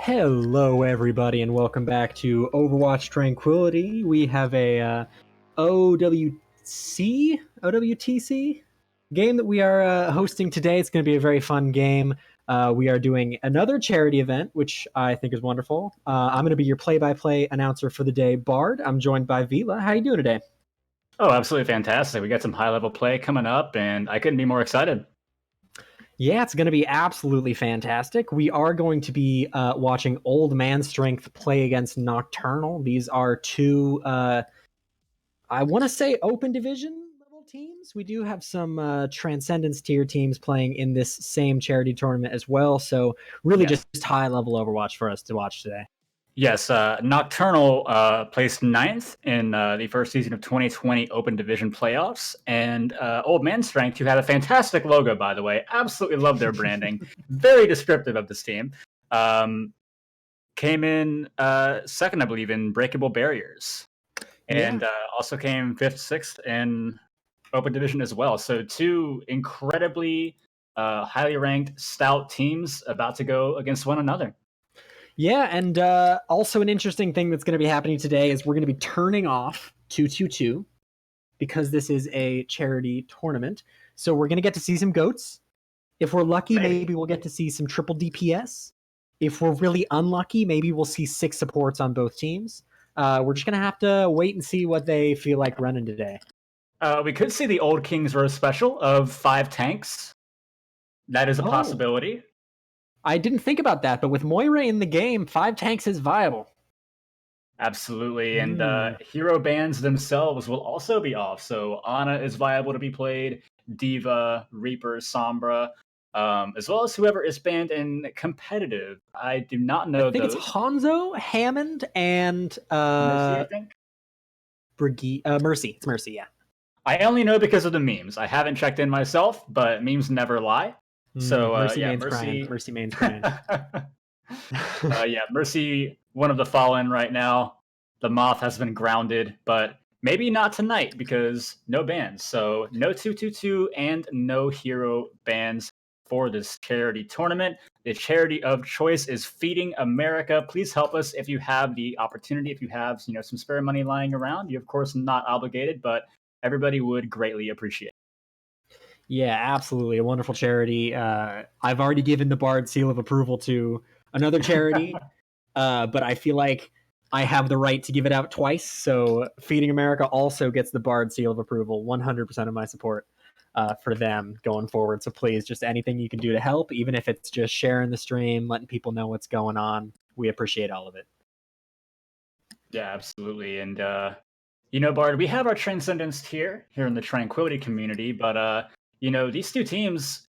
Hello, everybody, and welcome back to Overwatch Tranquility. We have a OWTC game that we are hosting today. It's going to be a very fun game. We are doing another charity event, which I think is wonderful. I'm going to be your play-by-play announcer for the day, Bard. I'm joined by Vila. How you doing today? Oh, absolutely fantastic. We got some high level play coming up, and I couldn't be more excited. Yeah, it's going to be absolutely fantastic. We are going to be watching Old Man Strength play against Nocturnal. These are two, I want to say, open division level teams. We do have some Transcendence tier teams playing in this same charity tournament as well. So, really, Yes. just high level Overwatch for us to watch today. Yes, Nocturnal placed ninth in the first season of 2020 Open Division playoffs. And Old Man Strength, who had a fantastic logo, by the way, absolutely love their branding, very descriptive of this team, came in second, I believe, in Breakable Barriers. And also came fifth, sixth in Open Division as well. So two incredibly highly ranked, stout teams about to go against one another. Yeah, and also an interesting thing that's going to be happening today is we're going to be turning off 222 because this is a charity tournament. So we're going to get to see some goats. If we're lucky, maybe we'll get to see some triple DPS. If we're really unlucky, maybe we'll see 6 supports on both teams. We're just going to have to wait and see what they feel like running today. We could see the Old Kings Row special of 5 tanks. That is a possibility. I didn't think about that, but with Moira in the game, 5 tanks is viable. Absolutely, and hero bans themselves will also be off. So Ana is viable to be played, Diva, Reaper, Sombra, as well as whoever is banned in competitive. I do not know. I think it's Hanzo, Hammond, and Mercy, I think. Mercy. It's Mercy, yeah. I only know because of the memes. I haven't checked in myself, but memes never lie. So Mercy yeah, main's crying. Mercy main's crying. Yeah, Mercy, one of the fallen right now. The Moth has been grounded, but maybe not tonight because no bans. So no 222 and no hero bans for this charity tournament. The charity of choice is Feeding America. Please help us if you have the opportunity. If you have some spare money lying around, you're of course not obligated, but everybody would greatly appreciate it. Yeah, absolutely. A wonderful charity. I've already given the Bard seal of approval to another charity, but I feel like I have the right to give it out twice. So Feeding America also gets the Bard seal of approval. 100% of my support for them going forward. So please, just anything you can do to help, even if it's just sharing the stream, letting people know what's going on. We appreciate all of it. Yeah, absolutely. And, Bard, we have our Transcendence tier here in the Tranquility community, but these two teams,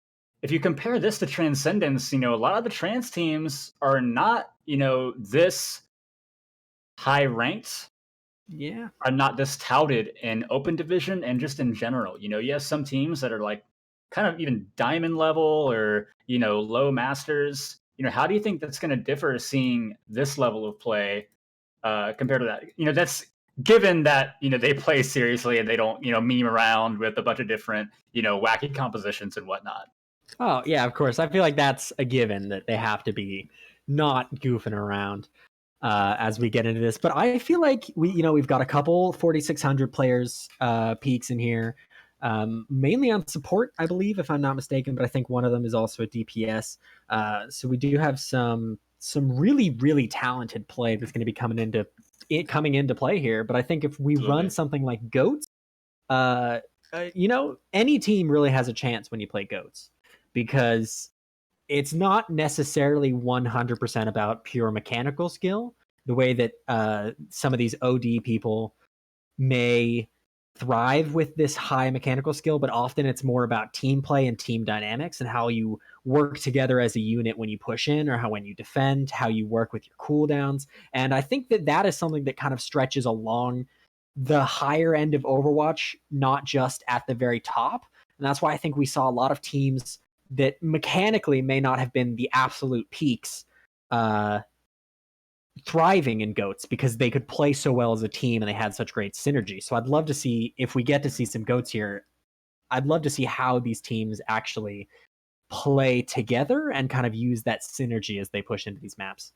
if you compare this to Transcendence, a lot of the trans teams are not, this high ranked. Yeah. Are not this touted in Open Division and just in general. You have some teams that are like kind of even diamond level or, low masters. How do you think that's going to differ seeing this level of play compared to that? That's given that, they play seriously and they don't, meme around with a bunch of different, wacky compositions and whatnot. Oh, yeah, of course. I feel like that's a given that they have to be not goofing around as we get into this. But I feel like we've got a couple 4,600 players peaks in here, mainly on support, I believe, if I'm not mistaken. But I think one of them is also a DPS. So we do have some really, really talented play that's going to be coming into play here. But I think if we run something like Goats, any team really has a chance when you play Goats, because it's not necessarily 100% about pure mechanical skill, the way that some of these OD people may thrive with this high mechanical skill, but often it's more about team play and team dynamics and how you work together as a unit when you push in, or when you defend, how you work with your cooldowns. And I think that is something that kind of stretches along the higher end of Overwatch, not just at the very top. And that's why I think we saw a lot of teams that mechanically may not have been the absolute peaks thriving in Goats, because they could play so well as a team and they had such great synergy. So I'd love to see, if we get to see some Goats here, I'd love to see how these teams actually play together and kind of use that synergy as they push into these maps.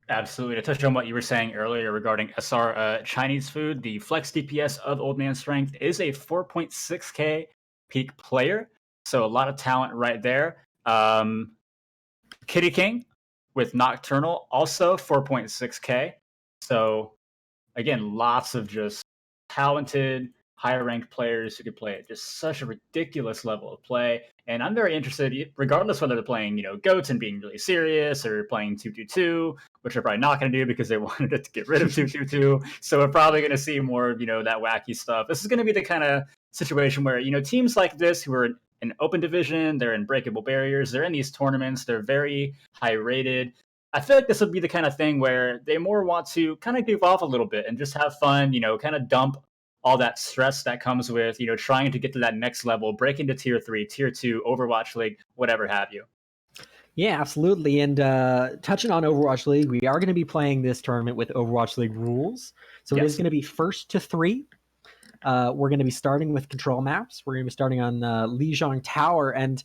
Absolutely. To touch on what you were saying earlier regarding SR Chinese food, the flex DPS of Old Man Strength is a 4.6k peak player. So a lot of talent right there. Kitty King with Nocturnal, also 4.6k. So again, lots of just talented, higher ranked players who could play at just such a ridiculous level of play. And I'm very interested, regardless whether they're playing, goats and being really serious or playing 222, which they're probably not going to do because they wanted to get rid of 222. So we're probably going to see more of, that wacky stuff. This is going to be the kind of situation where, teams like this who are in open division, they're in breakable barriers, they're in these tournaments, they're very high rated. I feel like this would be the kind of thing where they more want to kind of goof off a little bit and just have fun, kind of dump all that stress that comes with, trying to get to that next level, break into tier 3, tier 2, Overwatch League, whatever have you. Yeah, absolutely. And touching on Overwatch League, we are going to be playing this tournament with Overwatch League rules. So It is going to be first to 3. We're going to be starting with control maps. We're going to be starting on Lijiang Tower. And,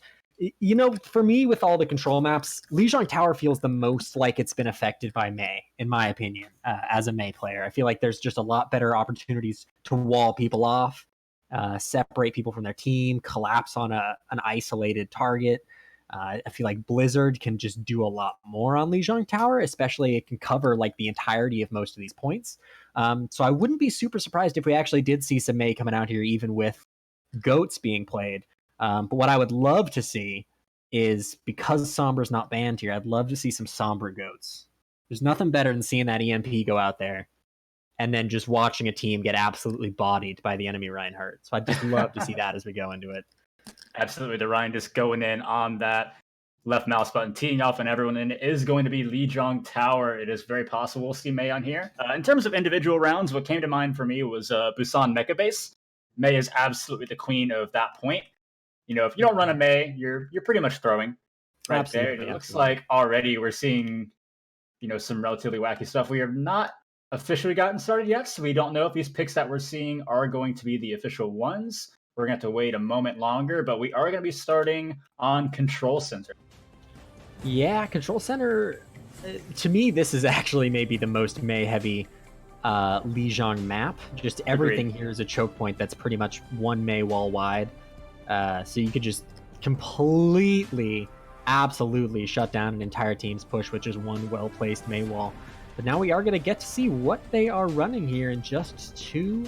for me, with all the control maps, Lijiang Tower feels the most like it's been affected by Mei, in my opinion, as a Mei player. I feel like there's just a lot better opportunities to wall people off, separate people from their team, collapse on an isolated target. I feel like Blizzard can just do a lot more on Lijiang Tower, especially it can cover like the entirety of most of these points. So I wouldn't be super surprised if we actually did see some Mei coming out here, even with goats being played. But what I would love to see is, because Sombra's not banned here, I'd love to see some Sombra goats. There's nothing better than seeing that EMP go out there and then just watching a team get absolutely bodied by the enemy Reinhardt. So I'd just love to see that as we go into it. Absolutely. The Ryan just going in on that left mouse button, teeing off, and everyone in it is going to be Lijiang Tower. It is very possible we'll see Mei on here. In terms of individual rounds, what came to mind for me was Busan Mecha Base. Mei is absolutely the queen of that point. If you don't run a Mei, you're pretty much throwing right absolutely, there. It looks like already we're seeing, some relatively wacky stuff. We have not officially gotten started yet, so we don't know if these picks that we're seeing are going to be the official ones. We're going to have to wait a moment longer, but we are going to be starting on Control Center. Yeah, Control Center, to me, this is actually maybe the most Mei-heavy Lijiang map. Just everything here is a choke point that's pretty much one Mei wall wide. So you could just completely, absolutely shut down an entire team's push with just one well-placed Mei wall. But now we are going to get to see what they are running here in just 2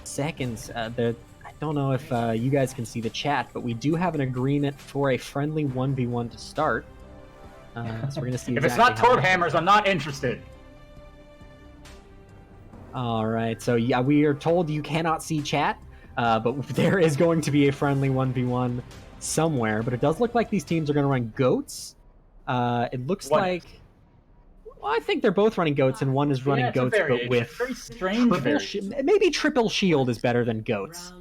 seconds. I don't know if you guys can see the chat, but we do have an agreement for a friendly 1v1 to start. So we're going to see if it's not Torb Hammers, I'm not interested. All right, so yeah, we are told you cannot see chat, but there is going to be a friendly 1v1 somewhere. But it does look like these teams are going to run goats. It looks like... Well, I think they're both running goats, and one is running goats, but with very strange. Maybe triple shield is better than goats.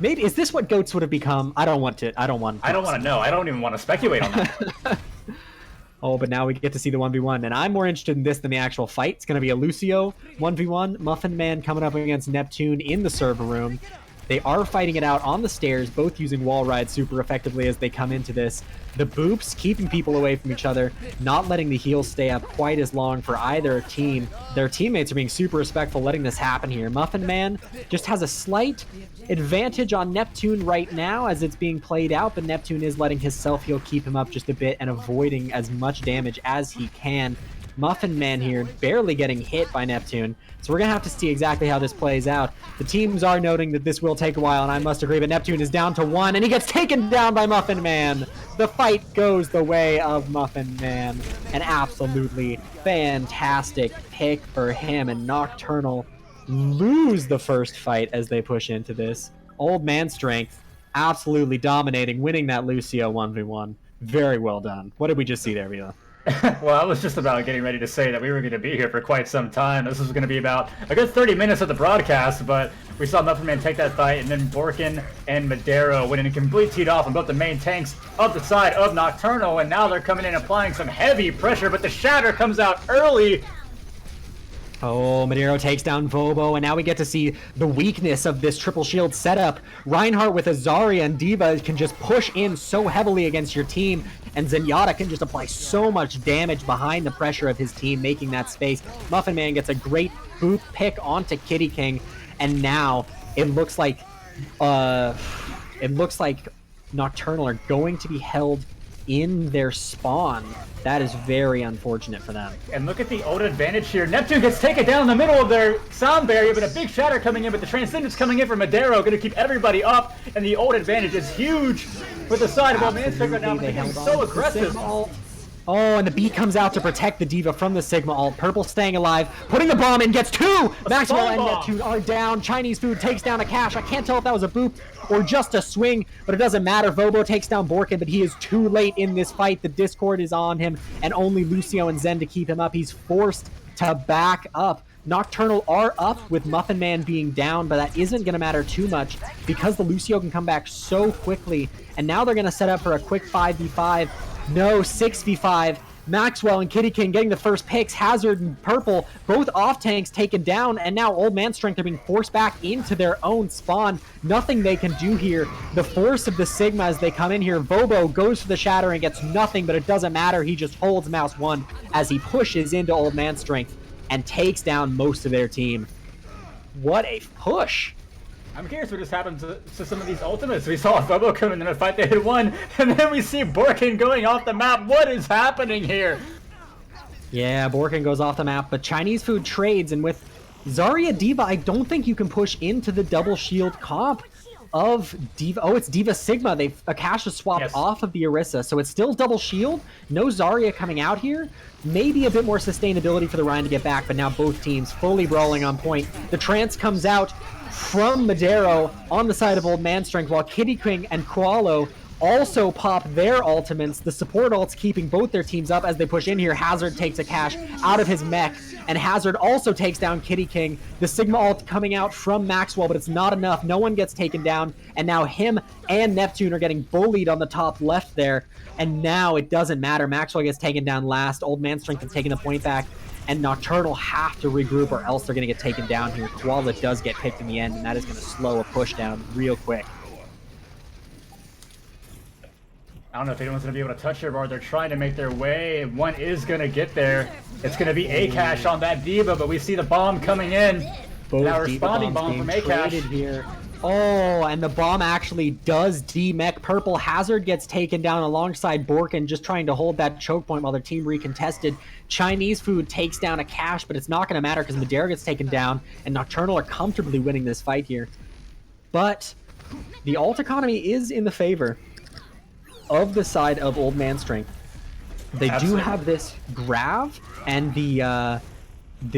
Maybe is this what goats would have become? I don't want to know. I don't even want to speculate on that. Oh, but now we get to see the 1v1, and I'm more interested in this than the actual fight. It's going to be a Lucio 1v1, Muffin Man coming up against Neptune in the server room. They are fighting it out on the stairs, both using wall ride super effectively as they come into this. The boops keeping people away from each other, not letting the heals stay up quite as long for either team. Their teammates are being super respectful, letting this happen here. Muffin Man just has a slight advantage on Neptune right now as it's being played out, but Neptune is letting his self-heal keep him up just a bit and avoiding as much damage as he can. Muffin Man here barely getting hit by Neptune. So we're going to have to see exactly how this plays out. The teams are noting that this will take a while, and I must agree, but Neptune is down to 1, and he gets taken down by Muffin Man. The fight goes the way of Muffin Man. An absolutely fantastic pick for him, and Nocturnal lose the first fight as they push into this. Old Man Strength absolutely dominating, winning that Lucio 1v1. Very well done. What did we just see there, Vila? Well, I was just about getting ready to say that we were going to be here for quite some time. This was going to be about a good 30 minutes of the broadcast, but we saw Muffin Man take that fight, and then Borkin and Madero went in and complete teed off on both the main tanks of the side of Nocturnal, and now they're coming in applying some heavy pressure, but the Shatter comes out early. Oh, Madero takes down Vobo, and now we get to see the weakness of this triple shield setup. Reinhardt with a Zarya and D.Va can just push in so heavily against your team, and Zenyatta can just apply so much damage behind the pressure of his team, making that space. Muffin Man gets a great boot pick onto Kitty King, and now it looks like Nocturnal are going to be held in their spawn. That is very unfortunate for them. And look at the ult advantage here. Neptune gets taken down in the middle of their sound barrier, but a big shatter coming in, but the Transcendence coming in from Madero, going to keep everybody up, and the ult advantage is huge for the side of Old Man Strength right now, but they're getting so aggressive. Oh, and the beat comes out to protect the D.Va from the Sigma ult. Purple staying alive, putting the bomb in, gets two! Maxwell and Neptune are down. Chinese Food takes down a Cash. I can't tell if that was a boop or just a swing, but it doesn't matter. Vobo takes down Borkin, but he is too late in this fight. The Discord is on him, and only Lucio and Zen to keep him up. He's forced to back up. Nocturnal are up with Muffin Man being down, but that isn't going to matter too much because the Lucio can come back so quickly, and now they're going to set up for a quick 5v5. No, 6v5. Maxwell and Kitty King getting the first picks. Hazard and Purple, both off tanks taken down, and now Old Man Strength are being forced back into their own spawn. Nothing they can do here. The force of the Sigma as they come in here. Vobo goes for the Shatter and gets nothing, but it doesn't matter. He just holds Mouse 1 as he pushes into Old Man Strength and takes down most of their team. What a push. I'm curious what just happened to some of these ultimates. We saw Vobo come in a fight they had won, and then we see Borkin going off the map. What is happening here? Yeah, Borkin goes off the map, but Chinese Food trades, and with Zarya D.Va, I don't think you can push into the double shield comp of D.Va. Oh, it's D.Va Sigma. Akash has swapped off of the Orisa, so it's still double shield. No Zarya coming out here. Maybe a bit more sustainability for the Ryan to get back, but now both teams fully brawling on point. The Trance comes out from Madero on the side of Old Man Strength, while Kitty King and Koalo also pop their ultimates. The support ults keeping both their teams up as they push in here. Hazard takes a Cash out of his mech, and Hazard also takes down Kitty King. The Sigma ult coming out from Maxwell, but it's not enough. No one gets taken down, and now him and Neptune are getting bullied on the top left there, and now it doesn't matter. Maxwell gets taken down last. Old Man Strength is taking the point back, and Nocturnal have to regroup or else they're going to get taken down here. Koala does get picked in the end, and that is going to slow a push down real quick. I don't know if anyone's going to be able to touch her, but they're trying to make their way. One is going to get there. It's going to be Akash on that D.Va, but we see the bomb coming in. Both now responding bomb from Akash. Here. Oh, and the bomb actually does demech Purple. Hazard gets taken down alongside Borkin, just trying to hold that choke point while their team recontested. Chinese Food takes down a Cash, but it's not going to matter because Madera gets taken down, and Nocturnal are comfortably winning this fight here. But the ult economy is in the favor of the side of Old Man Strength. They do have this Grav and the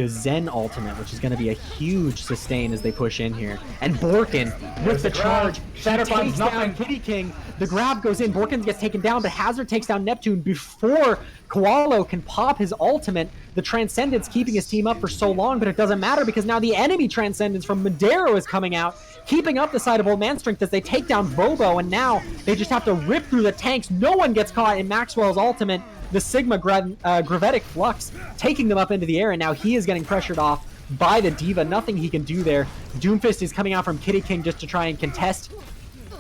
Zen ultimate, which is going to be a huge sustain as they push in here. And Borkin with the charge, takes down Kitty King. The grab goes in, Borkin gets taken down, but Hazard takes down Neptune before Koalo can pop his ultimate. The Transcendence keeping his team up for so long, but it doesn't matter because now the enemy Transcendence from Madero is coming out, keeping up the side of Old Man Strength as they take down Vobo, and now they just have to rip through the tanks. No one gets caught in Maxwell's ultimate. The Sigma Gravitic Flux taking them up into the air, and now he is getting pressured off by the D.Va. Nothing he can do there. Doomfist is coming out from Kitty King just to try and contest.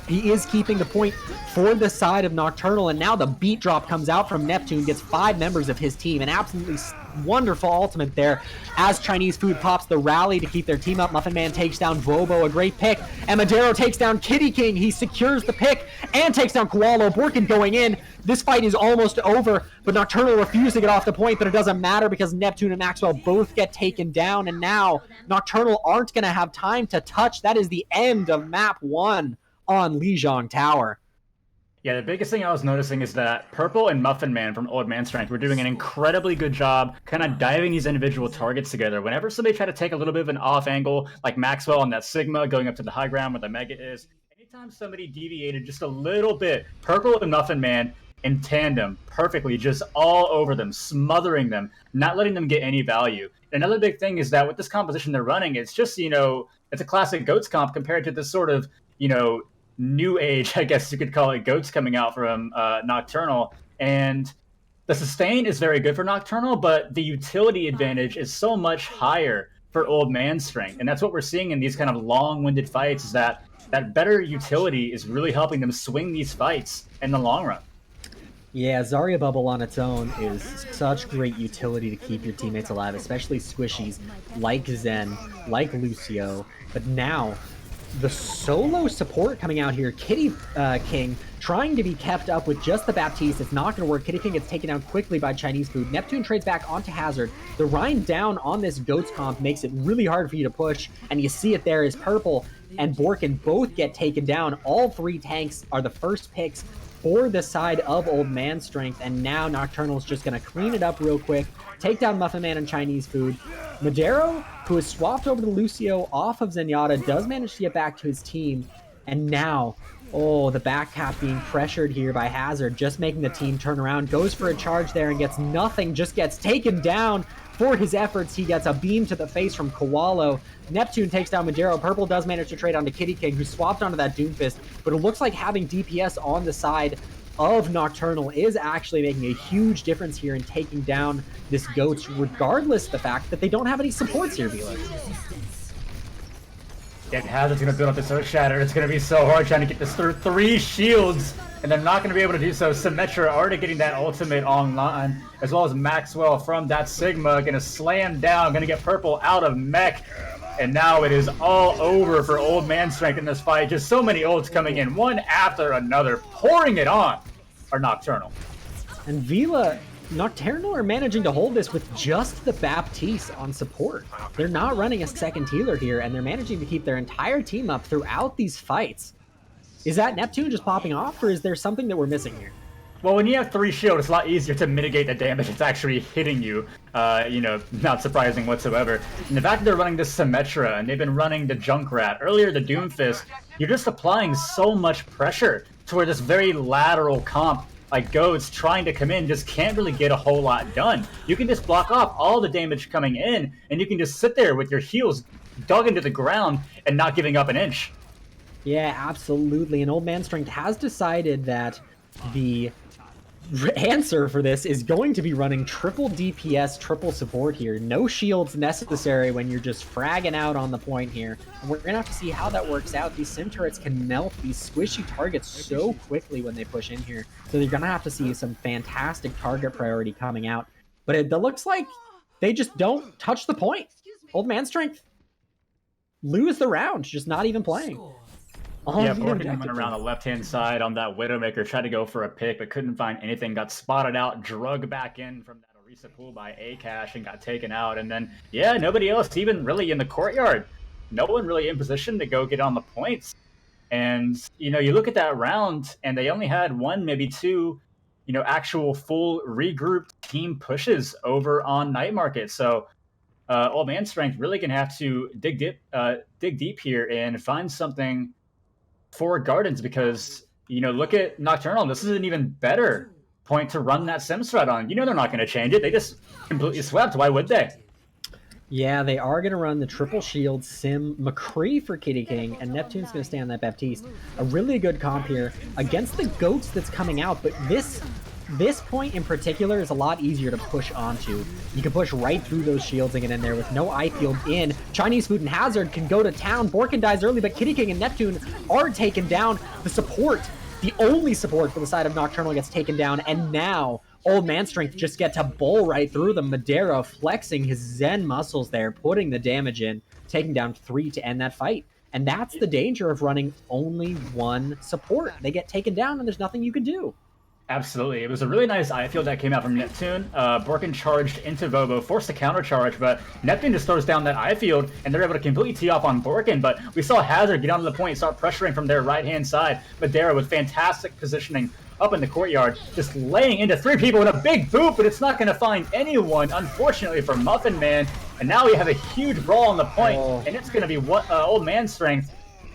He is keeping the point for the side of Nocturnal, and now the beat drop comes out from Neptune, gets 5 members of his team. An absolutely wonderful ultimate there as Chinese Food pops the rally to keep their team up. Muffin Man takes down Vobo, a great pick, and Madero takes down Kitty King. He secures the pick and takes down Koalo. Borkin going in. This fight is almost over, but Nocturnal refused to get off the point, but it doesn't matter because Neptune and Maxwell both get taken down, and now Nocturnal aren't going to have time to touch. That is the end of map 1 on Lijiang Tower. Yeah, the biggest thing I was noticing is that Purple and Muffin Man from Old Man Strength were doing an incredibly good job kind of diving these individual targets together. Whenever somebody tried to take a little bit of an off angle, like Maxwell on that Sigma going up to the high ground where the Mega is, anytime somebody deviated just a little bit, Purple and Muffin Man in tandem perfectly, just all over them, smothering them, not letting them get any value. Another big thing is that with this composition they're running, it's just, it's a classic GOATS comp compared to this sort of, new age, I guess you could call it, GOATS coming out from Nocturnal. And The sustain is very good for Nocturnal, but the utility advantage is so much higher for Old Man Strength. And that's what we're seeing in these kind of long-winded fights, is that better utility is really helping them swing these fights in the long run. Yeah, Zarya Bubble on its own is such great utility to keep your teammates alive, especially squishies like Zen, like Lucio. But now, the solo support coming out here, Kitty King trying to be kept up with just the Baptiste. It's not going to work. Kitty King gets taken down quickly by Chinese Food. Neptune trades back onto Hazard. The Rhine down on this Goats comp makes it really hard for you to push, and you see it there is Purple and Borkin both get taken down. All three tanks are the first picks for the side of Old Man Strength, and now Nocturnal's just going to clean it up real quick, take down Muffin Man and Chinese Food. Madero, who has swapped over to Lucio off of Zenyatta, does manage to get back to his team, and now, oh, the back cap being pressured here by Hazard, just making the team turn around, goes for a charge there and gets nothing, just gets taken down for his efforts. He gets a beam to the face from Koalo. Neptune takes down Madero. Purple does manage to trade onto Kitty King, who swapped onto that Doomfist, but it looks like having DPS on the side of Nocturnal is actually making a huge difference here in taking down this Goats, regardless of the fact that they don't have any supports here, Vila. Yeah, Hazard's going to build up this Earth Shatter. It's going to be so hard trying to get this through 3 shields, and they're not going to be able to do so. Symmetra already getting that ultimate online, as well as Maxwell from that Sigma, going to slam down, going to get Purple out of mech. And now it is all over for Old Man Strength in this fight. Just so many ults coming in, one after another, pouring it on our Nocturnal. And Vila, Nocturnal are managing to hold this with just the Baptiste on support. They're not running a second healer here, and they're managing to keep their entire team up throughout these fights. Is that Neptune just popping off, or is there something that we're missing here? Well, when you have 3 shield, it's a lot easier to mitigate the damage that's actually hitting you. Not surprising whatsoever. And the fact that they're running this Symmetra, and they've been running the Junkrat, earlier the Doomfist, you're just applying so much pressure to where this very lateral comp, like Goats, trying to come in, just can't really get a whole lot done. You can just block off all the damage coming in, and you can just sit there with your heels dug into the ground and not giving up an inch. Yeah, absolutely. And Old Man Strength has decided that the answer for this is going to be running triple DPS, triple support here. No shields necessary when you're just fragging out on the point here. And we're going to have to see how that works out. These sim turrets can melt these squishy targets so quickly when they push in here. So you're going to have to see some fantastic target priority coming out. But it looks like they just don't touch the point. Old Man Strength lose the round, just not even playing. Yeah, Borkin went around the left-hand side on that Widowmaker, tried to go for a pick, but couldn't find anything, got spotted out, drug back in from that Orisa pool by Akash, and got taken out. And then, yeah, nobody else even really in the courtyard. No one really in position to go get on the points. And, you look at that round, and they only had 1, maybe 2, actual full regrouped team pushes over on Night Market. So, Old Man Strength really gonna have to dig deep here and find something for Gardens, because look at Nocturnal. This is an even better point to run that sim strat on. They're not going to change it. They just completely swept. Why would they? Yeah, they are going to run the triple shield sim McCree for Kitty King, and Neptune's going to stay on that Baptiste. A really good comp here against the Goats that's coming out, but this point in particular is a lot easier to push onto. You can push right through those shields and get in there with no eye field in. Chinese Food and Hazard can go to town. Borkin dies early, but Kitty King and Neptune are taken down. The support, the only support for the side of Nocturnal, gets taken down, and now Old Man Strength just get to bowl right through them. Madero flexing his Zen muscles there, putting the damage in, taking down 3 to end that fight. And that's the danger of running only one support. They get taken down and there's nothing you can do. Absolutely. It was a really nice eye field that came out from Neptune. Borkin charged into Vobo, forced a counter charge, but Neptune just throws down that eye field, and they're able to completely tee off on Borkin. But we saw Hazard get onto the point, start pressuring from their right-hand side. Madera with fantastic positioning up in the courtyard, just laying into 3 people in a big boot, but it's not going to find anyone, unfortunately, for Muffin Man. And now we have a huge brawl on the point, and it's going to be Old Man Strength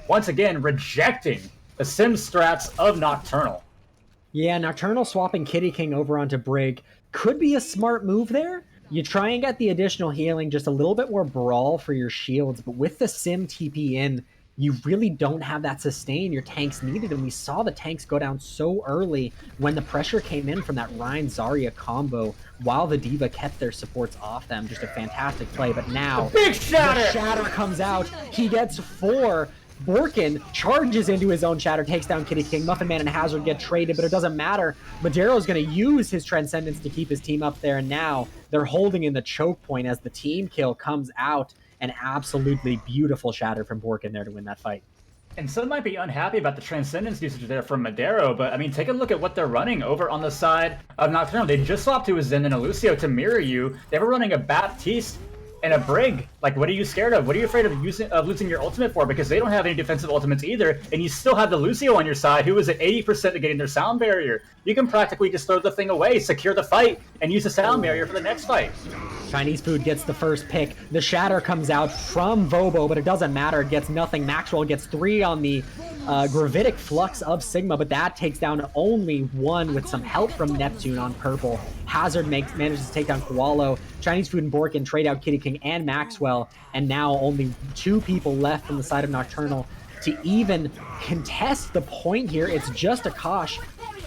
once again rejecting the sim strats of Nocturnal. Yeah, Nocturnal swapping Kitty King over onto Brig could be a smart move there. You try and get the additional healing, just a little bit more brawl for your shields, but with the Sim TP in, you really don't have that sustain your tanks needed. And we saw the tanks go down so early when the pressure came in from that Rein Zarya combo while the D.Va kept their supports off them. Just a fantastic play. But now big shatter! The shatter comes out. He gets 4. Borkin charges into his own shatter, takes down Kitty King. Muffin Man and Hazard get traded, but it doesn't matter. Madero's going to use his Transcendence to keep his team up there, and now they're holding in the choke point as the team kill comes out. An absolutely beautiful shatter from Borkin there to win that fight. And some might be unhappy about the Transcendence usage there from Madero, but I mean, take a look at what they're running over on the side of Nocturnal. They just swapped to a Zen and a Lucio to mirror you. They were running a Baptiste and a Brig. Like, what are you scared of? What are you afraid of losing your ultimate for? Because they don't have any defensive ultimates either, and you still have the Lucio on your side, who is at 80% of getting their sound barrier. You can practically just throw the thing away, secure the fight, and use the sound barrier for the next fight. Chinese Food gets the first pick. The shatter comes out from Vobo, but it doesn't matter. It gets nothing. Maxwell gets 3 on the Gravitic Flux of Sigma, but that takes down only 1 with some help from Neptune on purple. Hazard manages to take down Koalo. Chinese Food and Borkin trade out Kitty King and Maxwell, and now only 2 people left from the side of Nocturnal to even contest the point here. It's just Akash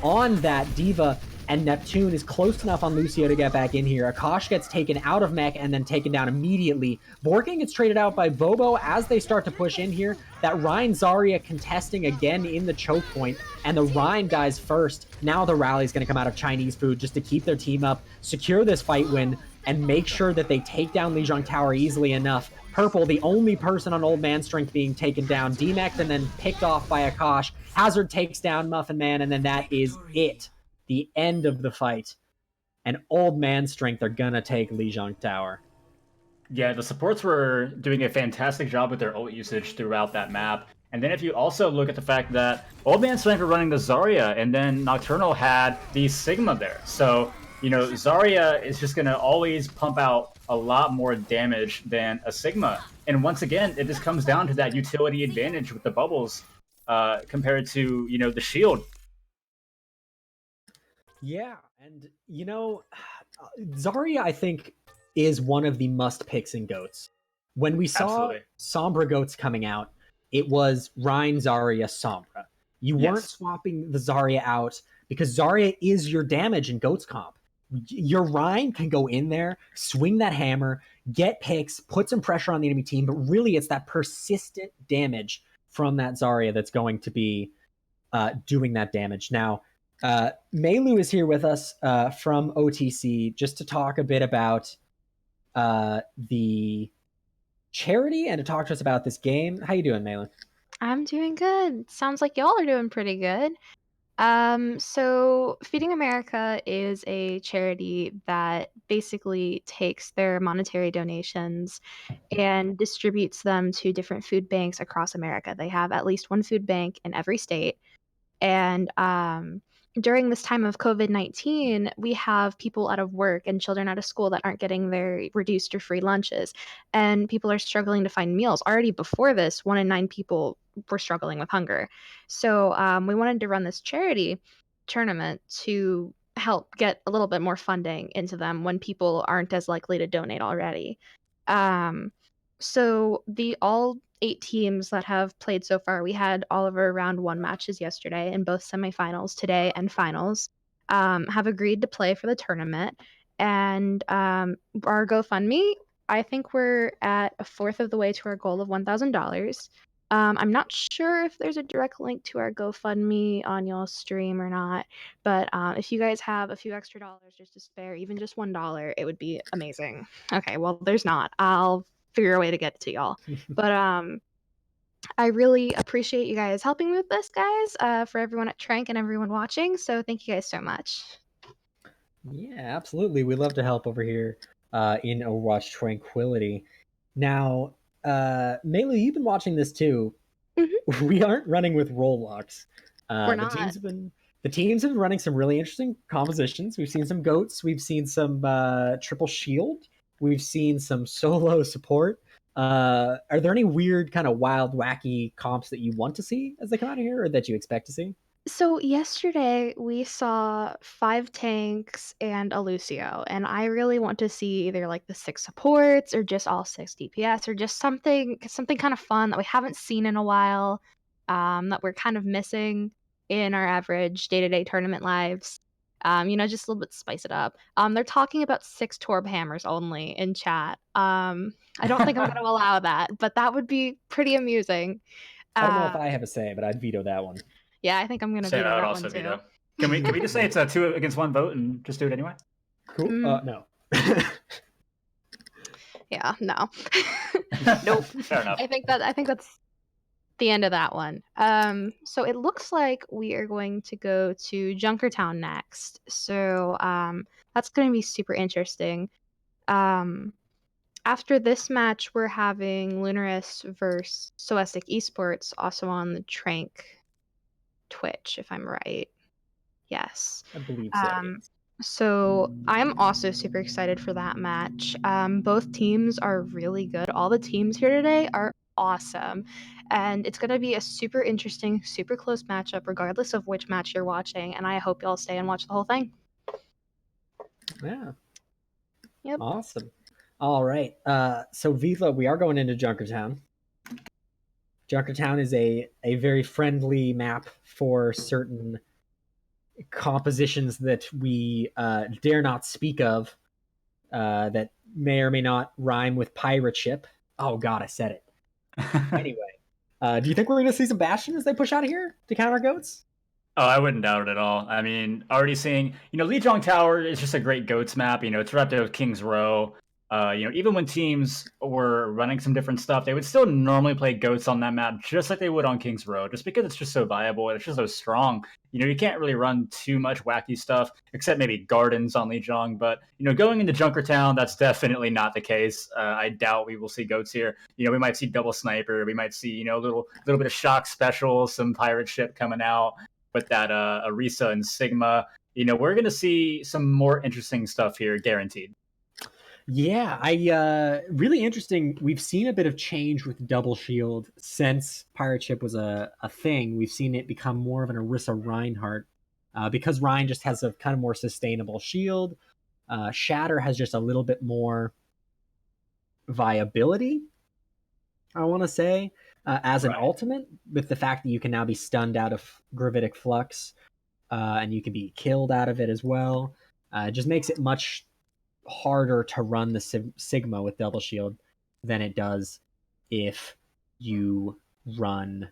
on that D.Va, and Neptune is close enough on Lucio to get back in here. Akash gets taken out of mech and then taken down immediately. Borkin gets traded out by Vobo as they start to push in here. That Rein Zarya contesting again in the choke point, and the Rein guys first. Now the rally is going to come out of Chinese Food just to keep their team up, secure this fight win, and make sure that they take down Lijiang Tower easily enough. Purple, the only person on Old Man Strength being taken down, demeched and then picked off by Akash. Hazard takes down Muffin Man, and then that is it. The end of the fight. And Old Man Strength are gonna take Lijiang Tower. Yeah, the supports were doing a fantastic job with their ult usage throughout that map. And then if you also look at the fact that Old Man Strength were running the Zarya, and then Nocturnal had the Sigma there. So, you know, Zarya is just going to always pump out a lot more damage than a Sigma. And once again, it just comes down to that utility advantage with the bubbles compared to, you know, the shield. Yeah, and, you know, Zarya, I think, is one of the must picks in GOATs. When we saw Sombra GOATs coming out, it was Rein, Zarya, Sombra. You weren't swapping the Zarya out because Zarya is your damage in GOATs comp. Your Rein can go in there, swing that hammer, get picks, put some pressure on the enemy team, but really it's that persistent damage from that Zarya that's going to be doing that damage. Now, Meilu is here with us from OTC just to talk a bit about the charity and to talk to us about this game. How you doing, Meilu? I'm doing good. Sounds like y'all are doing pretty good. So Feeding America is a charity that basically takes their monetary donations and distributes them to different food banks across America. They have at least one food bank in every state. And during this time of COVID-19, we have people out of work and children out of school that aren't getting their reduced or free lunches. And people are struggling to find meals. Already before this, 1 in 9 people were struggling with hunger. So we wanted to run this charity tournament to help get a little bit more funding into them when people aren't as likely to donate already. So all 8 teams that have played so far, we had all of our round 1 matches yesterday in both semifinals today and finals, have agreed to play for the tournament. And our GoFundMe, I think we're at a fourth of the way to our goal of $1,000. I'm not sure if there's a direct link to our GoFundMe on y'all's stream or not, but if you guys have a few extra dollars just to spare, even just $1, it would be amazing. Okay, well, there's not. I'll figure a way to get it to y'all. But I really appreciate you guys helping me with this, guys, for everyone at Trank and everyone watching. So thank you guys so much. Yeah, absolutely. We love to help over here in Overwatch Tranquility. Now, Meilu, you've been watching this too. Mm-hmm. We aren't running with role locks. We're not. The teams have been running some really interesting compositions. We've seen some goats. We've seen some triple shield. We've seen some solo support. Are there any weird kind of wild, wacky comps that you want to see as they come out of here or that you expect to see? So yesterday we saw 5 tanks and a Lucio, and I really want to see either like the 6 supports or just all 6 DPS or just something kind of fun that we haven't seen in a while, that we're kind of missing in our average day-to-day tournament lives. Just a little bit spice it up. They're talking about 6 Torb hammers only in chat. I don't think I'm gonna allow that, but that would be pretty amusing. I don't know if Uh, I have a say, but I'd veto that one. yeah, I think I'm gonna Say veto I would that one also too. veto. Can we just say it's a 2 against 1 vote and just do it anyway? Cool. Mm. No. Yeah, no. Nope. Fair enough. I think that's the end of that one. So it looks like we are going to go to Junkertown next. So that's going to be super interesting. Um, After this match, we're having Lunaris versus Soestic Esports, also on the Trank Twitch, if I'm right. Yes. I believe so, Um, yes. so I'm also super excited for that match. Both teams are really good. All the teams here today are awesome. And it's going to be a super interesting, super close matchup, regardless of which match you're watching. And I hope y'all stay and watch the whole thing. Yeah. Yep. Awesome. All right. So Viva, we are going into Junkertown. Junkertown is a very friendly map for certain compositions that we dare not speak of, that may or may not rhyme with pirate ship. Oh God, I said it. Anyway, do you think we're going to see some Bastion as they push out of here to counter goats? Oh, I wouldn't doubt it at all. I mean, already seeing, Lijiang Tower is just a great goats map. It's right there with King's Row. Even when teams were running some different stuff, they would still normally play goats on that map just like they would on King's Row, just because it's just so viable and it's just so strong. You can't really run too much wacky stuff, except maybe gardens on Lijiang. But, going into Junkertown, that's definitely not the case. I doubt we will see goats here. We might see double sniper. We might see, a little bit of shock special, some pirate ship coming out with that Arisa and Sigma. We're going to see some more interesting stuff here, guaranteed. Yeah, I really interesting. We've seen a bit of change with Double Shield since Pirate Ship was a thing. We've seen it become more of an Arisa Reinhardt, because Ryan just has a kind of more sustainable shield. Shatter has just a little bit more viability, I want to say, as an ultimate, with the fact that you can now be stunned out of Gravitic Flux, and you can be killed out of it as well. It just makes it much harder to run the Sigma with Double Shield than it does if you run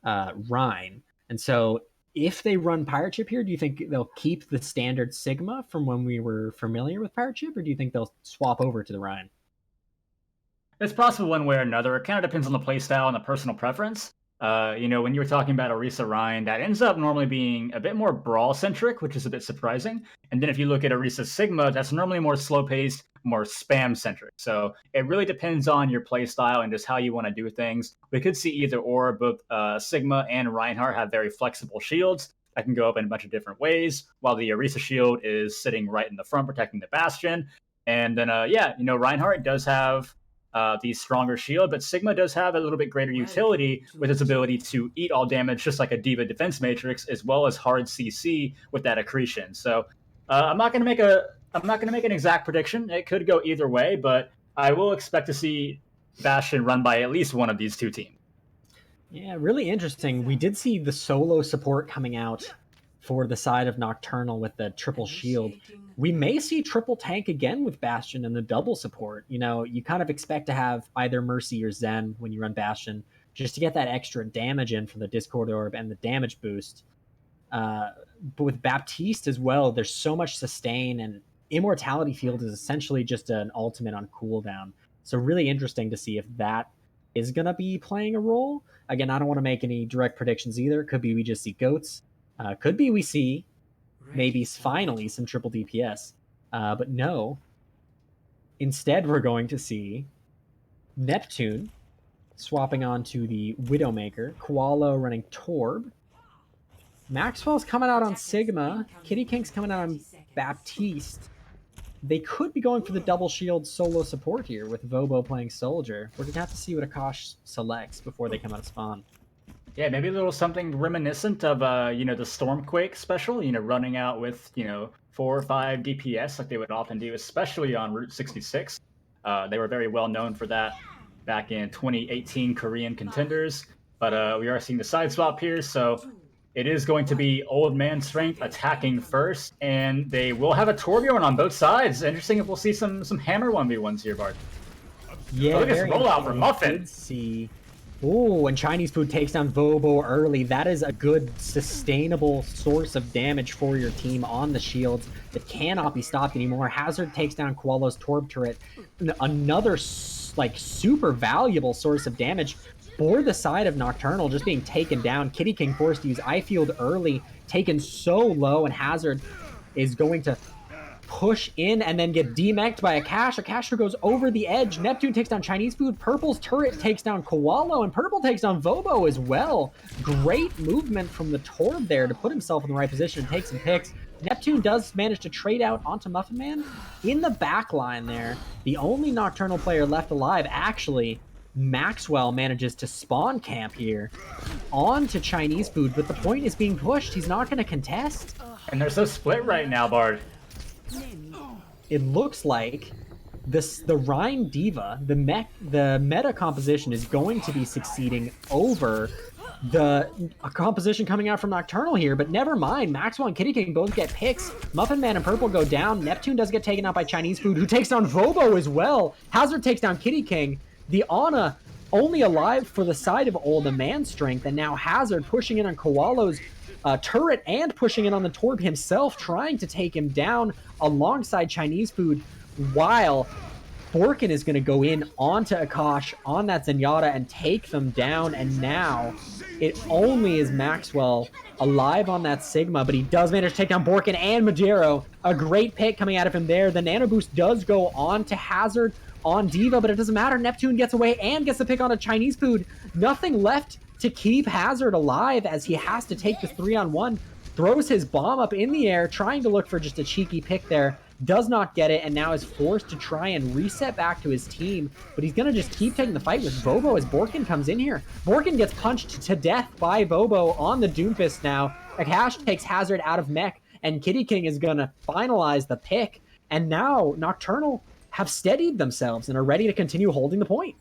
Rhine. And so if they run Pirate Ship here, do you think they'll keep the standard Sigma from when we were familiar with Pirate Ship, or do you think they'll swap over to the Rhine? It's possible one way or another. It kind of depends on the playstyle and the personal preference. When you were talking about Arisa Rhine, that ends up normally being a bit more brawl-centric, which is a bit surprising. And then if you look at Arisa Sigma, that's normally more slow-paced, more spam-centric. So it really depends on your playstyle and just how you want to do things. We could see either or. Both Sigma and Reinhardt have very flexible shields that can go up in a bunch of different ways, while the Arisa shield is sitting right in the front, protecting the Bastion. And then, Reinhardt does have the stronger shield, but Sigma does have a little bit greater utility with its ability to eat all damage, just like a Diva defense matrix, as well as hard CC with that accretion. So I'm not going to make an exact prediction. It could go either way, but I will expect to see Bastion run by at least one of these two teams. Yeah, really interesting. We did see the solo support coming out for the side of Nocturnal with the triple shield. We may see triple tank again with Bastion and the double support. You kind of expect to have either Mercy or Zen when you run Bastion, just to get that extra damage in for the Discord Orb and the damage boost. But with Baptiste as well, there's so much sustain, and Immortality Field is essentially just an ultimate on cooldown. So really interesting to see if that is going to be playing a role. Again, I don't want to make any direct predictions either. Could be we just see goats. Could be we see maybe finally some triple DPS. But no. Instead, we're going to see Neptune swapping on to the Widowmaker, Koalo running Torb, Maxwell's coming out on Sigma, Kitty King's coming out on Baptiste. They could be going for the double shield solo support here with Vobo playing Soldier. We're going to have to see what Akash selects before they come out of spawn. Yeah, maybe a little something reminiscent of the Stormquake special, running out with, 4 or 5 DPS like they would often do, especially on Route 66. They were very well known for that back in 2018 Korean Contenders. But we are seeing the side swap here, so it is going to be Old Man Strength attacking first, and they will have a Torbjorn on both sides. Interesting if we'll see some hammer 1v1s here, Bart. Yeah, look at this rollout for Muffin. Let's see. Oh, and Chinese Food takes down Vobo early. That is a good, sustainable source of damage for your team on the shields that cannot be stopped anymore. Hazard takes down Koala's Torb turret. Another, super valuable source of damage for the side of Nocturnal, just being taken down. Kitty King forced to use Eye Field early, taken so low, and Hazard is going to push in and then get demeched by Akash. Akash who goes over the edge. Neptune takes down Chinese Food. Purple's turret takes down Koalo, and Purple takes down Vobo as well. Great movement from the Torb there to put himself in the right position and take some picks. Neptune does manage to trade out onto Muffin Man. In the back line there, the only Nocturnal player left alive, actually, Maxwell manages to spawn camp here onto Chinese Food, but the point is being pushed. He's not going to contest. And they're so split right now, Bard. It looks like the Rhine Diva, the meta composition is going to be succeeding over the composition coming out from Nocturnal here, but never mind. Maxwell and Kitty King both get picks. Muffin Man and Purple go down. Neptune does get taken out by Chinese Food, who takes down Vobo as well. Hazard takes down Kitty King. The Ana only alive for the side of Old Man Strength, and now Hazard pushing in on Koalo's turret and pushing in on the Torb himself, trying to take him down alongside Chinese Food, while Borkin is going to go in onto Akash on that Zenyatta and take them down. And now it only is Maxwell alive on that Sigma, but he does manage to take down Borkin and Majero. A great pick coming out of him there. The Nano Boost does go on to Hazard on Diva, but it doesn't matter. Neptune gets away and gets the pick on a Chinese Food. Nothing left to keep Hazard alive as he has to take the 3-on-1. Throws his bomb up in the air, trying to look for just a cheeky pick there. Does not get it, and now is forced to try and reset back to his team. But he's going to just keep taking the fight with Vobo as Borkin comes in here. Borkin gets punched to death by Vobo on the Doomfist now. Akash takes Hazard out of mech, and Kitty King is going to finalize the pick. And now Nocturnal have steadied themselves and are ready to continue holding the point.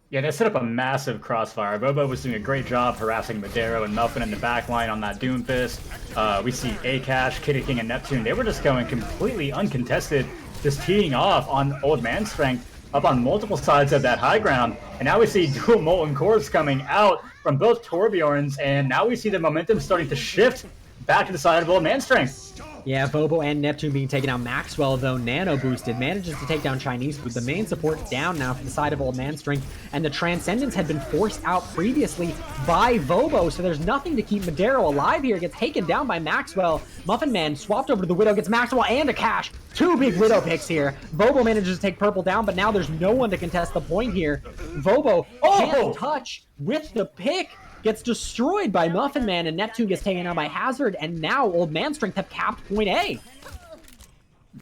Yeah, they set up a massive crossfire. Bobo was doing a great job harassing Madero and Muffin in the backline on that Doomfist. We see Akash, Kitty King, and Neptune. They were just going completely uncontested, just teeing off on Old Man Strength up on multiple sides of that high ground. And now we see dual Molten Cores coming out from both Torbjorns, and now we see the momentum starting to shift back to the side of Old Man Strength. Yeah, Vobo and Neptune being taken out. Maxwell, though, nano boosted, manages to take down Chinese Food. The main support down now from the side of Old Man Strength, and the Transcendence had been forced out previously by Vobo, so there's nothing to keep Madero alive here. Gets taken down by Maxwell. Muffin Man swapped over to the Widow, gets Maxwell and Akash. Two big Widow picks here. Vobo manages to take Purple down, but now there's no one to contest the point here. Vobo can't touch with the pick. Gets destroyed by Muffin Man, and Neptune gets taken out by Hazard, and now Old Man Strength have capped point A.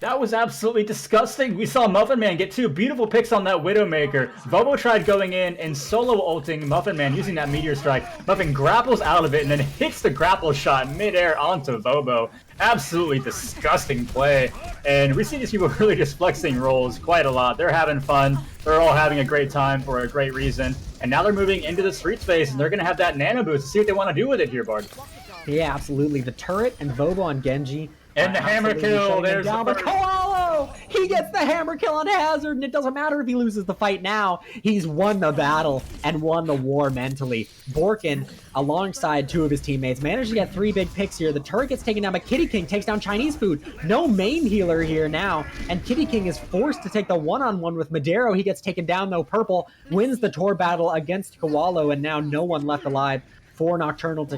That was absolutely disgusting. We saw Muffin Man get two beautiful picks on that Widowmaker. Vobo tried going in and solo ulting Muffin Man using that Meteor Strike. Muffin grapples out of it and then hits the grapple shot midair onto Vobo. Absolutely disgusting play. And we see these people really just flexing roles quite a lot. They're having fun. They're all having a great time for a great reason. And now they're moving into the street space, and they're going to have that nano boost to see what they want to do with it here, Bard. Yeah, absolutely. The turret and Vobo on Genji. And the hammer kill. There's down, but Koalo! He gets the hammer kill on Hazard, and it doesn't matter if he loses the fight now. He's won the battle and won the war mentally. Borkin, alongside two of his teammates, managed to get three big picks here. The turret gets taken down, but Kitty King takes down Chinese Food. No main healer here now, and Kitty King is forced to take the one-on-one with Madero. He gets taken down, though. Purple wins the Tor battle against Koalo, and now no one left alive for Nocturnal to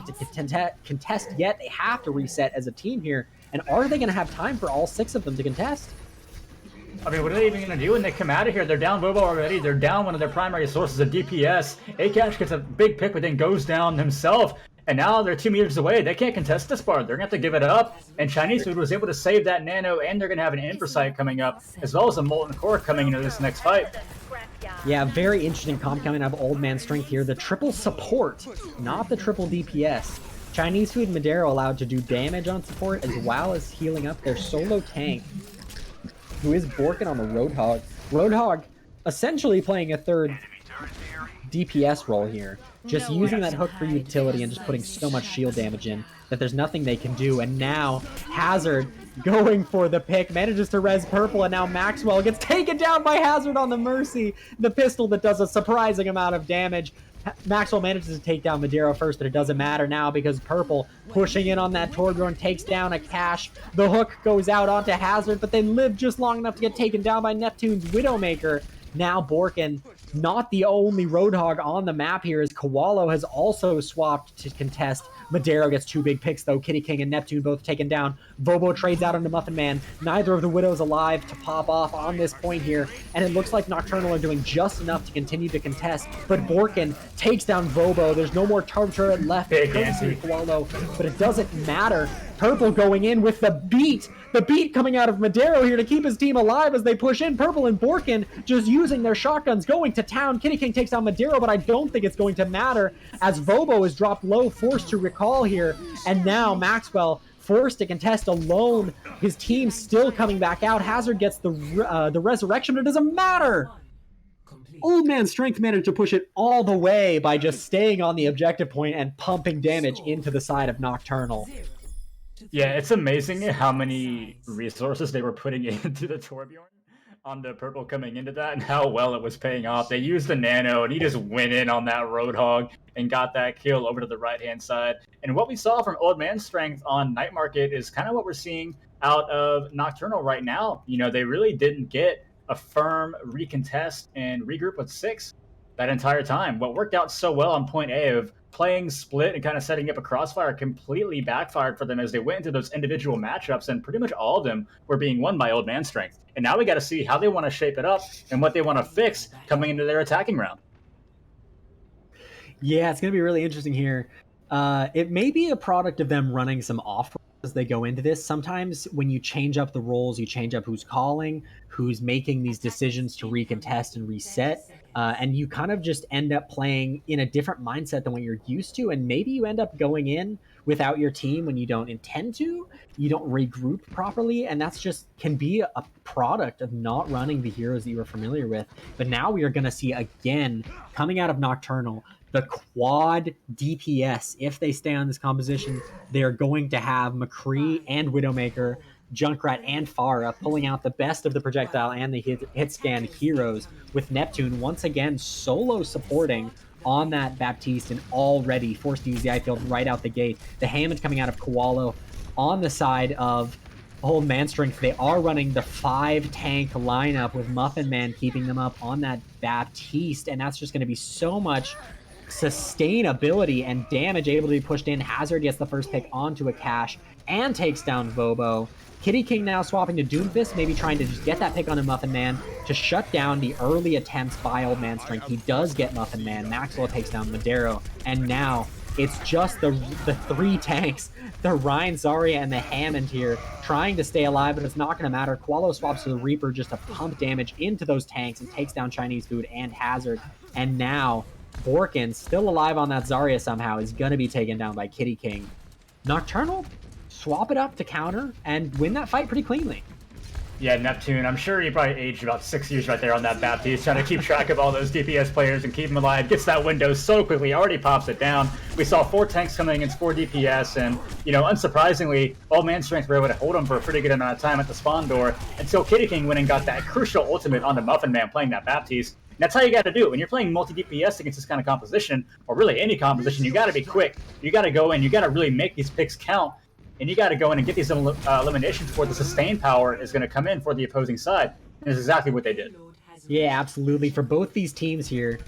contest yet. They have to reset as a team here. And are they going to have time for all six of them to contest? I mean, what are they even going to do when they come out of here? They're down Vobo already. They're down one of their primary sources of DPS. Akash gets a big pick, but then goes down himself. And now they're 2 meters away. They can't contest this bar. They're going to have to give it up. And Chinese Food was able to save that nano, and they're going to have an Inversight coming up, as well as a Molten Core coming into this next fight. Yeah, very interesting comp coming out of Old Man Strength here. The triple support, not the triple DPS. Chinese Food and Madero allowed to do damage on support as well as healing up their solo tank, who is Borkin on the Roadhog. Roadhog essentially playing a third DPS role here, just using that hook for utility and just putting so much shield damage in that there's nothing they can do. And now Hazard going for the pick, manages to res purple, and now Maxwell gets taken down by Hazard on the Mercy, the pistol that does a surprising amount of damage. Maxwell manages to take down Madero first, but it doesn't matter now because Purple pushing in on that Torbjorn takes down a Cash. The hook goes out onto Hazard, but they live just long enough to get taken down by Neptune's Widowmaker. Now Borkin, not the only Roadhog on the map here, as Koalo has also swapped to contest. Madero gets 2 big picks though. Kitty King and Neptune both taken down. Vobo trades out into Muffin Man. Neither of the Widows alive to pop off on this point here, and it looks like Nocturnal are doing just enough to continue to contest, but Borkin takes down Vobo. There's no more Turb Turret left. Big answer. Koalo, but it doesn't matter. Purple going in with the beat coming out of Madero here to keep his team alive as they push in. Purple and Borkin just using their shotguns, going to town. Kitty King takes down Madero, but I don't think it's going to matter as Vobo is dropped low, forced to recall here. And now Maxwell forced to contest alone. His team still coming back out. Hazard gets the resurrection, but it doesn't matter. Old Man Strength managed to push it all the way by just staying on the objective point and pumping damage into the side of Nocturnal. Yeah, it's amazing how many resources they were putting into the Torbjorn on the Purple coming into that and how well it was paying off. They used the nano and he just went in on that Roadhog and got that kill over to the right-hand side. And what we saw from Old Man Strength on Night Market is kind of what we're seeing out of Nocturnal right now. You know, they really didn't get a firm recontest and regroup with 6 that entire time. What worked out so well on point A of playing split and kind of setting up a crossfire completely backfired for them as they went into those individual matchups, and pretty much all of them were being won by Old Man Strength. And now we got to see how they want to shape it up and what they want to fix coming into their attacking round. Yeah, it's going to be really interesting here. It may be a product of them running some off as they go into this. Sometimes when you change up the roles, you change up who's calling, who's making these decisions to recontest and reset, and you kind of just end up playing in a different mindset than what you're used to, and maybe you end up going in without your team when you don't intend to, you don't regroup properly, and that's just can be a product of not running the heroes that you were familiar with. But now we are going to see again, coming out of Nocturnal, the quad DPS. If they stay on this composition, they're going to have McCree and Widowmaker, Junkrat and Pharah pulling out the best of the projectile and the hit scan heroes, with Neptune once again solo supporting on that Baptiste and already forced to use the I-field right out the gate. The Hammond coming out of Koalo on the side of Old Man Strength. They are running the 5-tank lineup with Muffin Man keeping them up on that Baptiste, and that's just going to be so much sustainability and damage able to be pushed in. Hazard gets the first pick onto a Cash and takes down Vobo. Kitty King now swapping to Doomfist, maybe trying to just get that pick on a Muffin Man to shut down the early attempts by Old Man Strength. He does get Muffin Man. Maxwell takes down Madero, and now it's just the 3 tanks, the Ryan, Zarya, and the Hammond here trying to stay alive, but it's not going to matter. Koalo swaps to the Reaper just to pump damage into those tanks and takes down Chinese Food and Hazard. And now Borkin, still alive on that Zarya somehow, is going to be taken down by Kitty King. Nocturnal, swap it up to counter and win that fight pretty cleanly. Yeah, Neptune, I'm sure he probably aged about 6 years right there on that Baptiste, trying to keep track of all those DPS players and keep them alive. Gets that window so quickly, already pops it down. We saw 4 tanks coming against 4 DPS, and, you know, unsurprisingly, Old Man Strength were able to hold him for a pretty good amount of time at the spawn door until Kitty King went and got that crucial ultimate on the Muffin Man playing that Baptiste. And that's how you got to do it. When you're playing multi-DPS against this kind of composition, or really any composition, you got to be quick. You got to go in, you got to really make these picks count, and you got to go in and get these eliminations before the sustain power is going to come in for the opposing side. And that's exactly what they did. Yeah, absolutely. For both these teams here,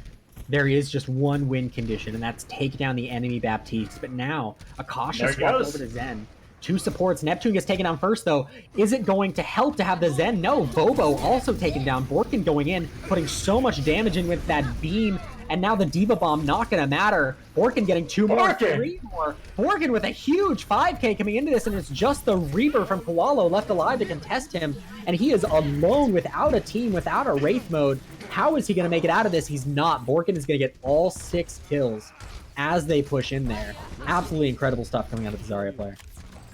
there is just one win condition, and that's take down the enemy Baptiste. But now, Akasha swapped over to Zen. 2 supports. Neptune gets taken down first, though. Is it going to help to have the Zen? No. Vobo also taken down. Borkin going in, putting so much damage in with that beam. And now the Diva Bomb not going to matter. Borkin getting 2 more, 3 more. Borkin with a huge 5k coming into this, and it's just the Reaper from Koalo left alive to contest him. And he is alone without a team, without a Wraith mode. How is he going to make it out of this? He's not. Borkin is going to get all 6 kills as they push in there. Absolutely incredible stuff coming out of the Zarya player.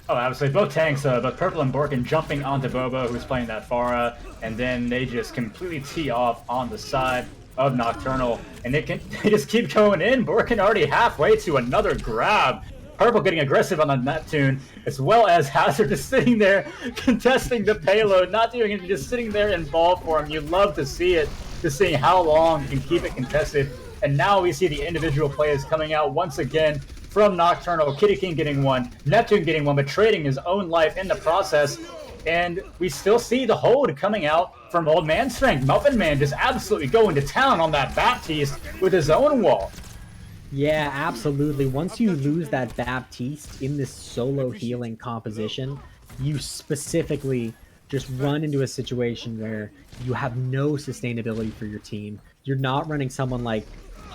Oh, absolutely. Both tanks, both Purple and Borkin jumping onto Bobo, who's playing that Pharah, and then they just completely tee off on the side of Nocturnal, and they just keep going in. Borkin already halfway to another grab. Purple getting aggressive on the Neptune, as well as Hazard just sitting there contesting the payload, not doing anything, just sitting there in ball form. You love to see it, just seeing how long you can keep it contested. And now we see the individual players coming out once again from Nocturnal. Kitty King getting one, Neptune getting one, but trading his own life in the process. And we still see the hold coming out from Old Man Strength. Muffin Man just absolutely going to town on that Baptiste with his own wall. Yeah, absolutely. Once you lose that Baptiste in this solo healing composition, you specifically just run into a situation where you have no sustainability for your team. You're not running someone like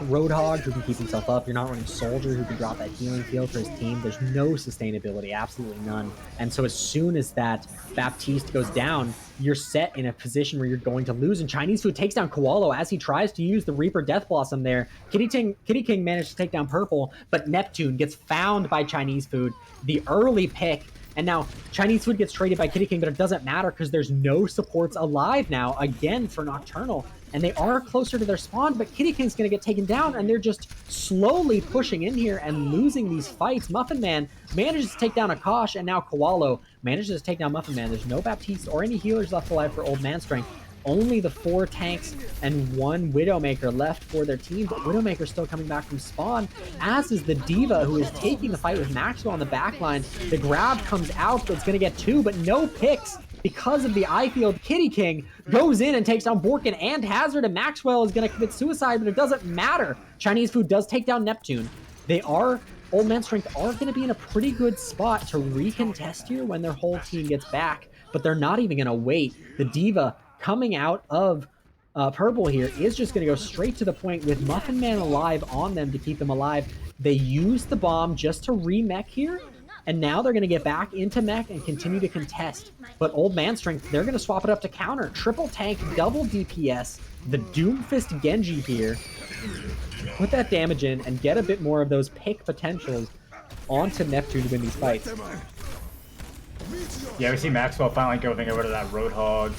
Roadhog who can keep himself up. You're not running Soldier who can drop that healing field for his team. There's no sustainability, absolutely none. And so as soon as that Baptiste goes down, you're set in a position where you're going to lose. And Chinese Food takes down Koalo as he tries to use the Reaper Death Blossom there. Kitty King managed to take down Purple, but Neptune gets found by Chinese Food. The early pick. And now Chinese Food gets traded by Kitty King, but it doesn't matter because there's no supports alive now, again, for Nocturnal. And they are closer to their spawn, but Kitty King's going to get taken down, and they're just slowly pushing in here and losing these fights. Muffin Man manages to take down Akash, and now Koalo manages to take down Muffin Man. There's no Baptiste or any healers left alive for Old Man Strength. Only the 4 tanks and 1 Widowmaker left for their team, but Widowmaker's still coming back from spawn, as is the Diva, who is taking the fight with Maxwell on the backline. The grab comes out, but it's going to get 2, but no picks because of the I-field. Kitty King goes in and takes down Borkin and Hazard, and Maxwell is going to commit suicide, but it doesn't matter. Chinese Food does take down Neptune. Old Man Strength are going to be in a pretty good spot to recontest here when their whole team gets back, but they're not even going to wait. The Diva coming out of Purple here is just going to go straight to the point with Muffin Man alive on them to keep them alive. They use the bomb just to re-mech here, and now they're going to get back into mech and continue to contest. But Old Man Strength, they're going to swap it up to counter. Triple tank, double DPS, the Doomfist Genji here. Put that damage in and get a bit more of those pick potentials onto Neptune to win these fights. Yeah, we see Maxwell finally going over to that Roadhog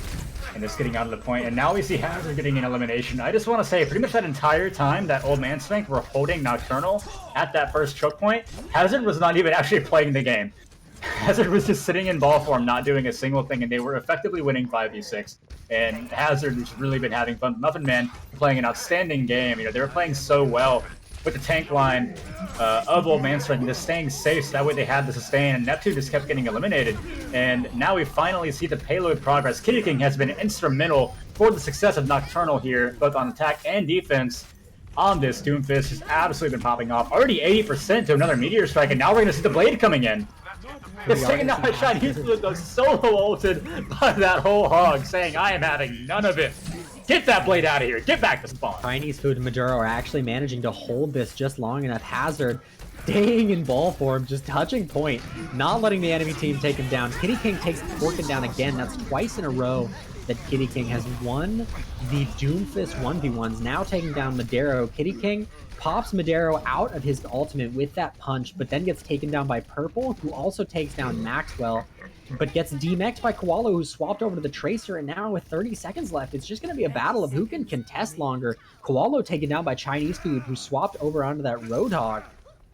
and just getting out of the point. And now we see Hazard getting an elimination. I just want to say, pretty much that entire time that Old Man Strength were holding Nocturnal at that first choke point, Hazard was not even actually playing the game. Hazard was just sitting in ball form, not doing a single thing, and they were effectively winning 5v6. And Hazard has really been having fun. Muffin Man playing an outstanding game. You know, they were playing so well with the tank line of Old Man Strength, just staying safe so that way they had the sustain, and Neptune just kept getting eliminated. And now we finally see the payload progress. Kitty King has been instrumental for the success of Nocturnal here, both on attack and defense. On this, Doomfist has absolutely been popping off. Already 80% to another Meteor Strike, and now we're going to see the Blade coming in. It's taken down by Chinese Food, though, solo ulted by that whole hog, saying, I am having none of it. Get that Blade out of here. Get back to spawn. Chinese Food and Maduro are actually managing to hold this just long enough. Hazard staying in ball form, just touching point, not letting the enemy team take him down. Kitty King takes Borkin down again. That's twice in a row that Kitty King has won the Doomfist 1v1s, now taking down Madero. Kitty King pops Madero out of his ultimate with that punch, but then gets taken down by Purple, who also takes down Maxwell, but gets demexed by Koalo, who swapped over to the Tracer, and now with 30 seconds left, it's just going to be a battle of who can contest longer. Koalo taken down by Chinese Food, who swapped over onto that Roadhog,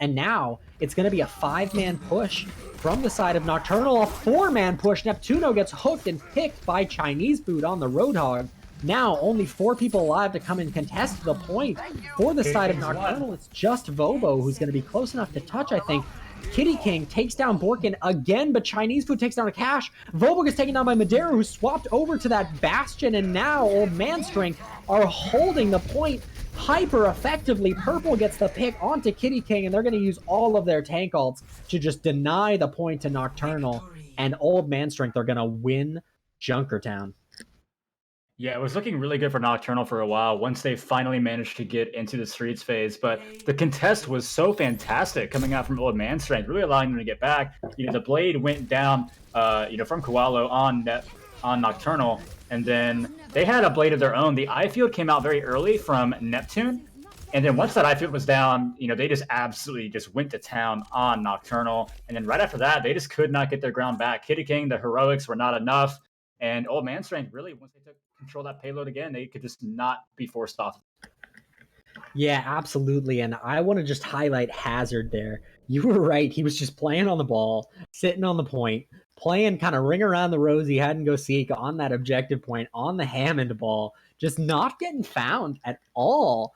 and now it's going to be a 5-man push from the side of Nocturnal, a 4-man push. Neptuno gets hooked and picked by Chinese Food on the Roadhog. Now, only 4 people alive to come and contest the point. For the side of Nocturnal, it's just Vobo who's going to be close enough to touch, I think. Kitty King takes down Borkin again, but Chinese Food takes down a Cash. Vobok is taken down by Madera, who swapped over to that Bastion, and now Old Man Strength are holding the point hyper effectively. Purple gets the pick onto Kitty King, and they're going to use all of their tank ults to just deny the point to Nocturnal, and Old Man Strength are going to win Junkertown. Yeah, it was looking really good for Nocturnal for a while once they finally managed to get into the streets phase. But the contest was so fantastic coming out from Old Man Strength, really allowing them to get back. The blade went down, from Koalo on Nocturnal, and then they had a blade of their own. The eye field came out very early from Neptune, and then once that eye field was down, they just absolutely just went to town on Nocturnal. And then right after that, they just could not get their ground back. Kitty King, the heroics were not enough, and Old Man Strength really, once they took control that payload again, they could just not be forced off. Yeah, absolutely. And I want to just highlight Hazard there. You were right. He was just playing on the ball, sitting on the point, playing kind of ring around the rosy, hadn't go seek on that objective point, on the Hammond ball, just not getting found at all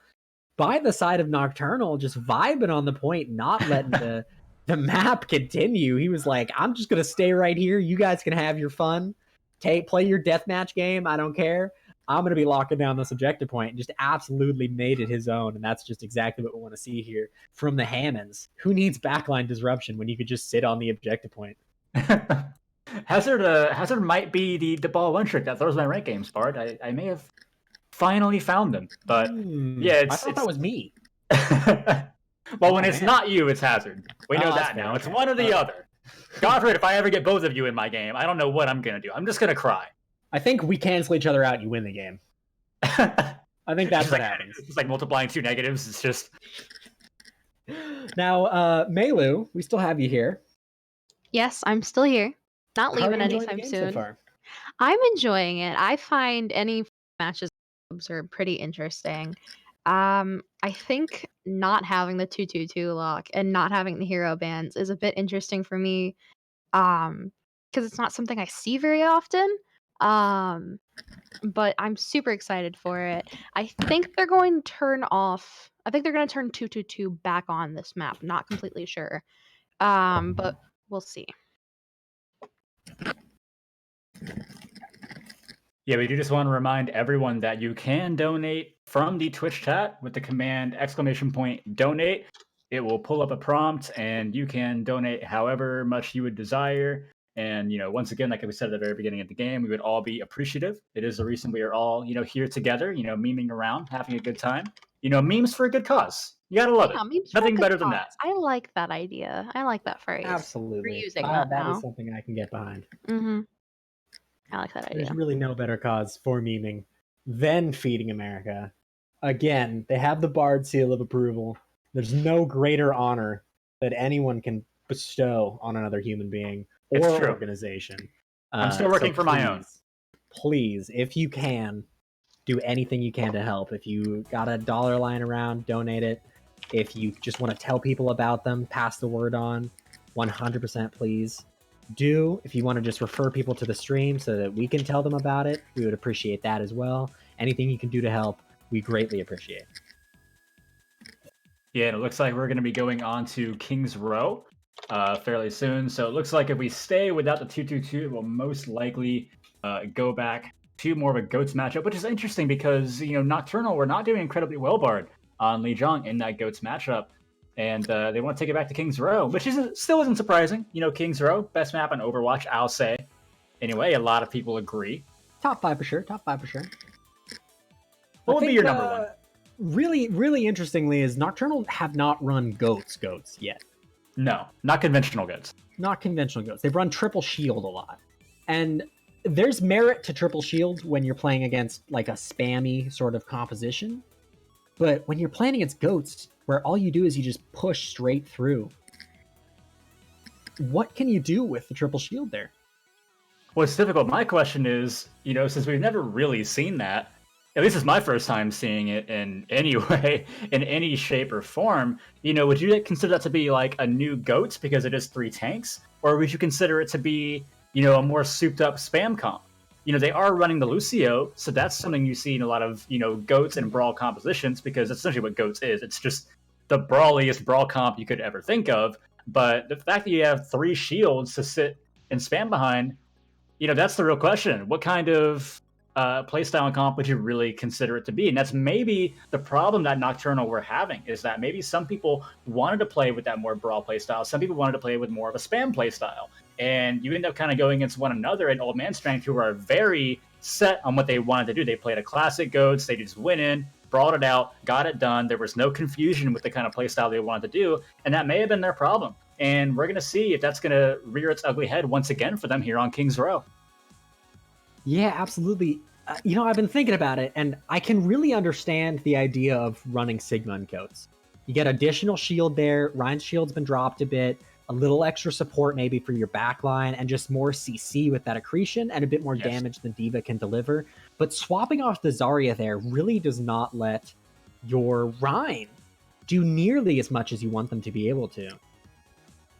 by the side of Nocturnal, just vibing on the point, not letting the map continue. He was like, I'm just going to stay right here. You guys can have your fun. Play your deathmatch game. I don't care. I'm going to be locking down this objective point, and just absolutely made it his own. And that's just exactly what we want to see here from the Hammonds. Who needs backline disruption when you could just sit on the objective point? Hazard might be the ball one trick that throws my rank games, Bart. I may have finally found them, but yeah, I thought that was me. Well, when it's not you, it's Hazard. We know that now. It's one or the other. Godfrey, if I ever get both of you in my game, I don't know what I'm going to do. I'm just going to cry. I think we cancel each other out, you win the game. I think that's what happens. It's like multiplying two negatives. It's just... Now, Melu, we still have you here. Yes, I'm still here. Not leaving anytime soon. So I'm enjoying it. I find any matches are pretty interesting. I think not having the 2-2-2 lock and not having the hero bans is a bit interesting for me, because it's not something I see very often. But I'm super excited for it. I think they're going to turn 2-2-2 back on this map. Not completely sure. But we'll see. Yeah, we do just want to remind everyone that you can donate from the Twitch chat with the command !donate. It will pull up a prompt, and you can donate however much you would desire. And, once again, like we said at the very beginning of the game, we would all be appreciative. It is the reason we are all, here together, memeing around, having a good time. Memes for a good cause. You gotta love it. Nothing better than that. I like that idea. I like that phrase. Absolutely. We're using that now. That is something I can get behind. Mm-hmm. I like that idea. There's really no better cause for memeing than feeding America. Again, they have the Bard seal of approval. There's no greater honor that anyone can bestow on another human being or organization. I'm still working for my own. Please, if you can, do anything you can to help. If you got a dollar lying around, donate it. If you just want to tell people about them, pass the word on. 100% please do. If you want to just refer people to the stream so that we can tell them about it, we would appreciate that as well. Anything you can do to help, we greatly appreciate. Yeah, and it looks like we're going to be going on to King's Row fairly soon. So it looks like if we stay without the 2-2-2, we'll most likely go back to more of a GOATS matchup, which is interesting because, Nocturnal were not doing incredibly well, Bard, on Lijiang in that GOATS matchup. And they want to take it back to King's Row, which still isn't surprising. King's Row, best map on Overwatch, I'll say. Anyway, a lot of people agree. Top 5 for sure. What would be your number one? Really, really interestingly is Nocturnal have not run GOATS yet. No, not conventional GOATS. Not conventional GOATS. They've run Triple Shield a lot. And there's merit to Triple Shield when you're playing against like a spammy sort of composition. But when you're playing against GOATS, where all you do is you just push straight through, what can you do with the Triple Shield there? Well, it's difficult. My question is, since we've never really seen that, at least it's my first time seeing it in any way, in any shape or form, would you consider that to be like a new GOATS because it is 3 tanks? Or would you consider it to be, a more souped up spam comp? They are running the Lucio, so that's something you see in a lot of, GOATS and Brawl compositions because that's essentially what GOATS is. It's just the brawliest Brawl comp you could ever think of. But the fact that you have 3 shields to sit and spam behind, that's the real question. What kind of playstyle and comp would you really consider it to be? And that's maybe the problem that Nocturnal were having, is that maybe some people wanted to play with that more brawl playstyle. Some people wanted to play with more of a spam playstyle. And you end up kind of going against one another in Old Man Strength, who are very set on what they wanted to do. They played a classic Goats. They just went in, brought it out, got it done. There was no confusion with the kind of playstyle they wanted to do. And that may have been their problem. And we're going to see if that's going to rear its ugly head once again for them here on King's Row. Yeah, absolutely. I've been thinking about it, and I can really understand the idea of running Sigma and Goats. You get additional shield there. Ryan's shield's been dropped a bit. A little extra support maybe for your backline, and just more CC with that accretion and a bit more damage than D.Va can deliver. But swapping off the Zarya there really does not let your Ryan do nearly as much as you want them to be able to.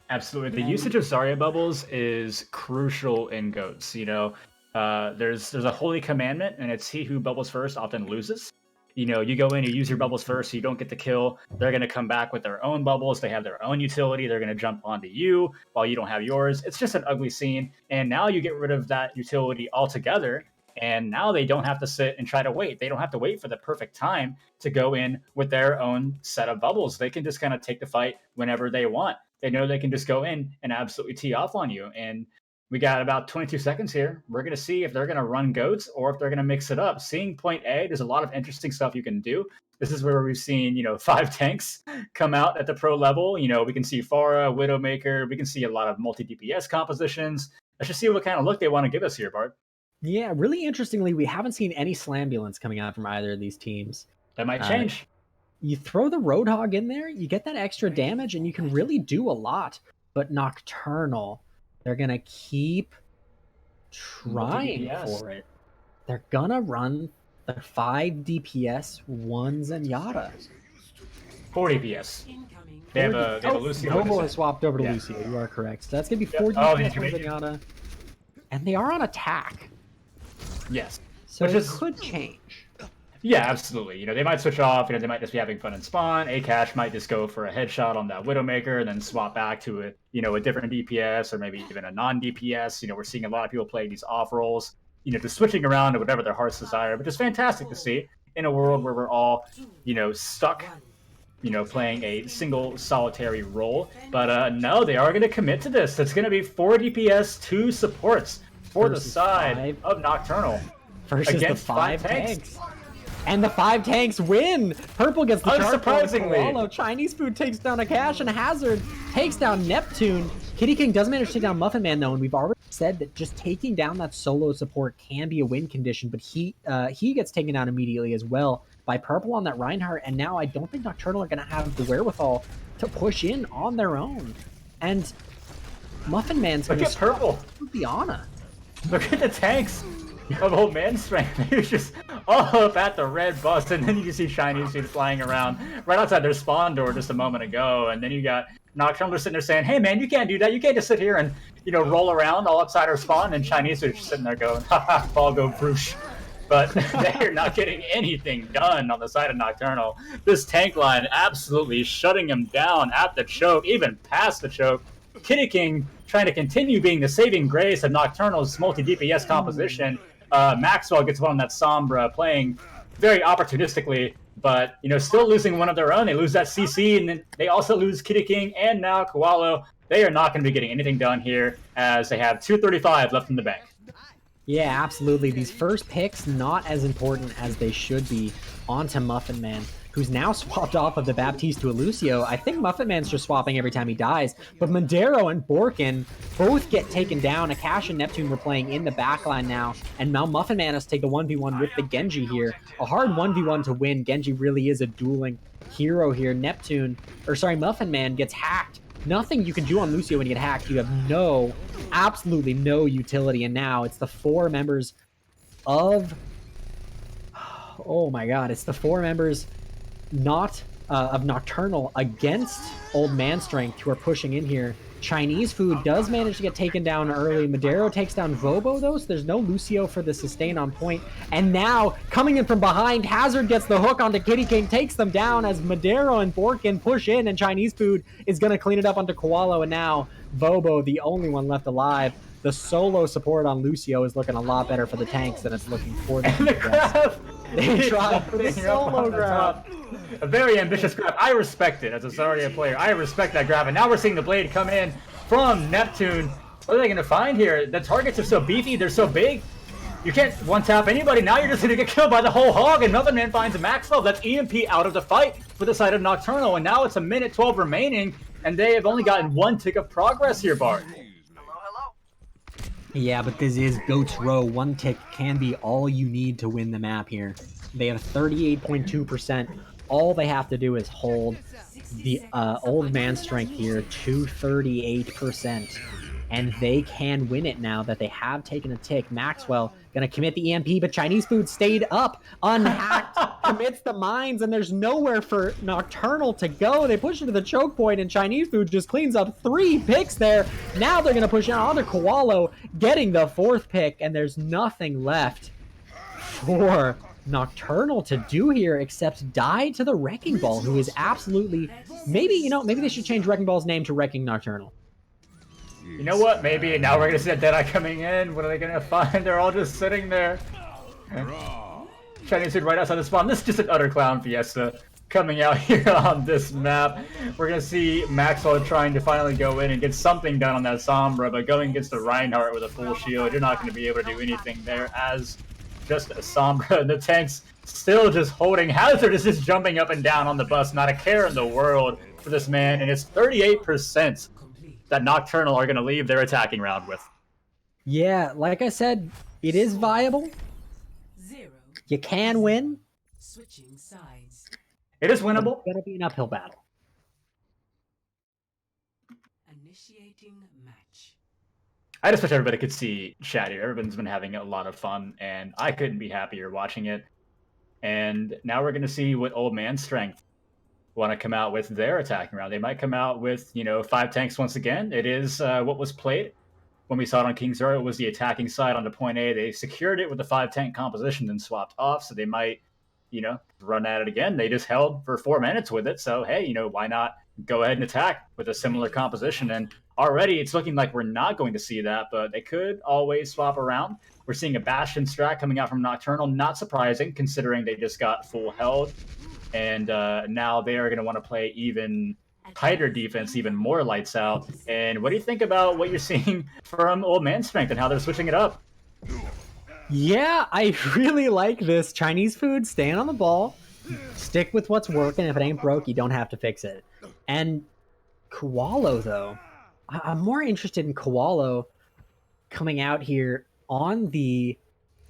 Absolutely. The usage of Zarya bubbles is crucial in Goats. There's a holy commandment, and it's he who bubbles first often loses. You go in, you use your bubbles first, so you don't get the kill. They're going to come back with their own bubbles. They have their own utility. They're going to jump onto you while you don't have yours. It's just an ugly scene. And now you get rid of that utility altogether. And now they don't have to sit and try to wait. They don't have to wait for the perfect time to go in with their own set of bubbles. They can just kind of take the fight whenever they want. They know they can just go in and absolutely tee off on you. And we got about 22 seconds here. We're going to see if they're going to run Goats or if they're going to mix it up. Seeing point A, there's a lot of interesting stuff you can do. This is where we've seen, 5 tanks come out at the pro level. We can see Pharah, Widowmaker. We can see a lot of multi-DPS compositions. Let's just see what kind of look they want to give us here, Bart. Yeah, really interestingly, we haven't seen any Slambulance coming out from either of these teams. That might change. You throw the Roadhog in there, you get that extra damage, and you can really do a lot. But Nocturnal, they're going to keep trying for it. They're going to run the 5 DPS 1 Zenyatta. 4 DPS. They have a Lucio. Noble has swapped over to Lucio. You are correct. So that's going to be 4 DPS 1 Zenyatta. And they are on attack. Yes. So it could change. Yeah, absolutely. They might switch off. They might just be having fun in spawn. Akash might just go for a headshot on that Widowmaker and then swap back to a different DPS or maybe even a non-DPS. We're seeing a lot of people play these off roles, just switching around to whatever their hearts desire, which is fantastic to see in a world where we're all, stuck, playing a single solitary role. But no, they are going to commit to this. It's going to be 4 DPS, 2 supports for the side of Nocturnal versus against the 5 tanks. And the 5 tanks win! Purple gets the Unsurprisingly. Chinese Food takes down Akash, and Hazard takes down Neptune. Kitty King does manage to take down Muffin Man, though, and we've already said that just taking down that solo support can be a win condition, but he gets taken down immediately as well by Purple on that Reinhardt, and now I don't think Nocturnal are going to have the wherewithal to push in on their own. And Muffin Man's going to start Purple. The Ana. Look at the tanks of Old Man Strength. He was just all up at the red bus, and then you can see Chinese dude flying around right outside their spawn door just a moment ago, and then you got Nocturnal sitting there saying, "Hey man, you can't do that. You can't just sit here and roll around all upside our spawn." And Chinese dude just sitting there going, "Ha ball go broosh." But they're not getting anything done on the side of Nocturnal. This tank line absolutely shutting him down at the choke, even past the choke. Kitty King trying to continue being the saving grace of Nocturnal's multi-DPS composition. Maxwell gets one on that Sombra, playing very opportunistically, but still losing one of their own. They lose that CC, and then they also lose Kitty King and now Koalo. They are not going to be getting anything done here, as they have 235 left in the bank. Yeah, absolutely. These first picks, not as important as they should be, onto Muffin Man, who's now swapped off of the Baptiste to a Lucio. I think Muffin Man's just swapping every time he dies, but Mondero and Borkin both get taken down. Akash and Neptune were playing in the backline now, and now Muffin Man has to take the 1v1 with the Genji here. A hard 1v1 to win. Genji really is a dueling hero here. Muffin Man gets hacked. Nothing you can do on Lucio when you get hacked. You have absolutely no utility, and now it's the 4 members of... Oh my god, it's the 4 members of Nocturnal against Old Man Strength who are pushing in here Chinese Food does manage to get taken down early. Madero takes down Vobo, though, so there's no Lucio for the sustain on point. And now, coming in from behind, Hazard gets the hook onto Kitty King, takes them down as Madero and Borkin push in, and Chinese Food is going to clean it up onto Koalo. And now, Vobo, the only one left alive. The solo support on Lucio is looking a lot better for the tanks than it's looking for the grab. They tried for the solo grab. A very ambitious grab. I respect it as a Zarya player. I respect that grab. And now we're seeing the blade come in from Neptune. What are they going to find here? The targets are so beefy. They're so big. You can't one-tap anybody. Now you're just going to get killed by the whole hog. And Melvin Man finds a Maxwell. That's EMP out of the fight for the side of Nocturnal. And now it's a minute 12 remaining. And they have only gotten one tick of progress here, Bart. Yeah, but this is Goat's Row. One tick can be all you need to win the map here. They have 38.2%. All they have to do is hold the old man strength here to 38%. And they can win it now that they have taken a tick. Maxwell gonna commit the EMP, but Chinese Food stayed up, unhacked, commits the mines, and there's nowhere for Nocturnal to go. They push into the choke point, and Chinese Food just cleans up 3 picks there. Now they're gonna push on to Koalo, getting the 4th pick, and there's nothing left for Nocturnal to do here except die to the Wrecking Ball, who is absolutely... Maybe they should change Wrecking Ball's name to Wrecking Nocturnal. You know what? Maybe now we're gonna see that Deadeye coming in. What are they gonna find? They're all just sitting there. Chinese Food right outside the spawn. This is just an utter clown fiesta coming out here on this map. We're gonna see Maxwell trying to finally go in and get something done on that Sombra, but going against the Reinhardt with a full shield, you're not gonna be able to do anything there as just a Sombra. And the tanks still just holding. Hazard is just jumping up and down on the bus, not a care in the world for this man, and it's 38% that Nocturnal are going to leave their attacking round with. Yeah, like I said, it is viable. You can win. Switching sides. It is winnable. It's going to be an uphill battle. Initiating match. I just wish everybody could see chat here. Everyone's been having a lot of fun, and I couldn't be happier watching it. And now we're going to see what Old Man Strength want to come out with their attacking round. They might come out with, 5 tanks once again. It is what was played when we saw it on King's Row. It was the attacking side on the point A. They secured it with the 5 tank composition, then swapped off. So they might, run at it again. They just held for 4 minutes with it. So, hey, why not go ahead and attack with a similar composition? And already it's looking like we're not going to see that, but they could always swap around. We're seeing a Bastion strat coming out from Nocturnal. Not surprising, considering they just got full held. And now they are going to want to play even tighter defense, even more lights out. And what do you think about what you're seeing from Old Man Strength and how they're switching it up? Yeah, I really like this. Chinese Food, staying on the ball. Stick with what's working. If it ain't broke, you don't have to fix it. And Koalo, though, I'm more interested in Koalo coming out here on the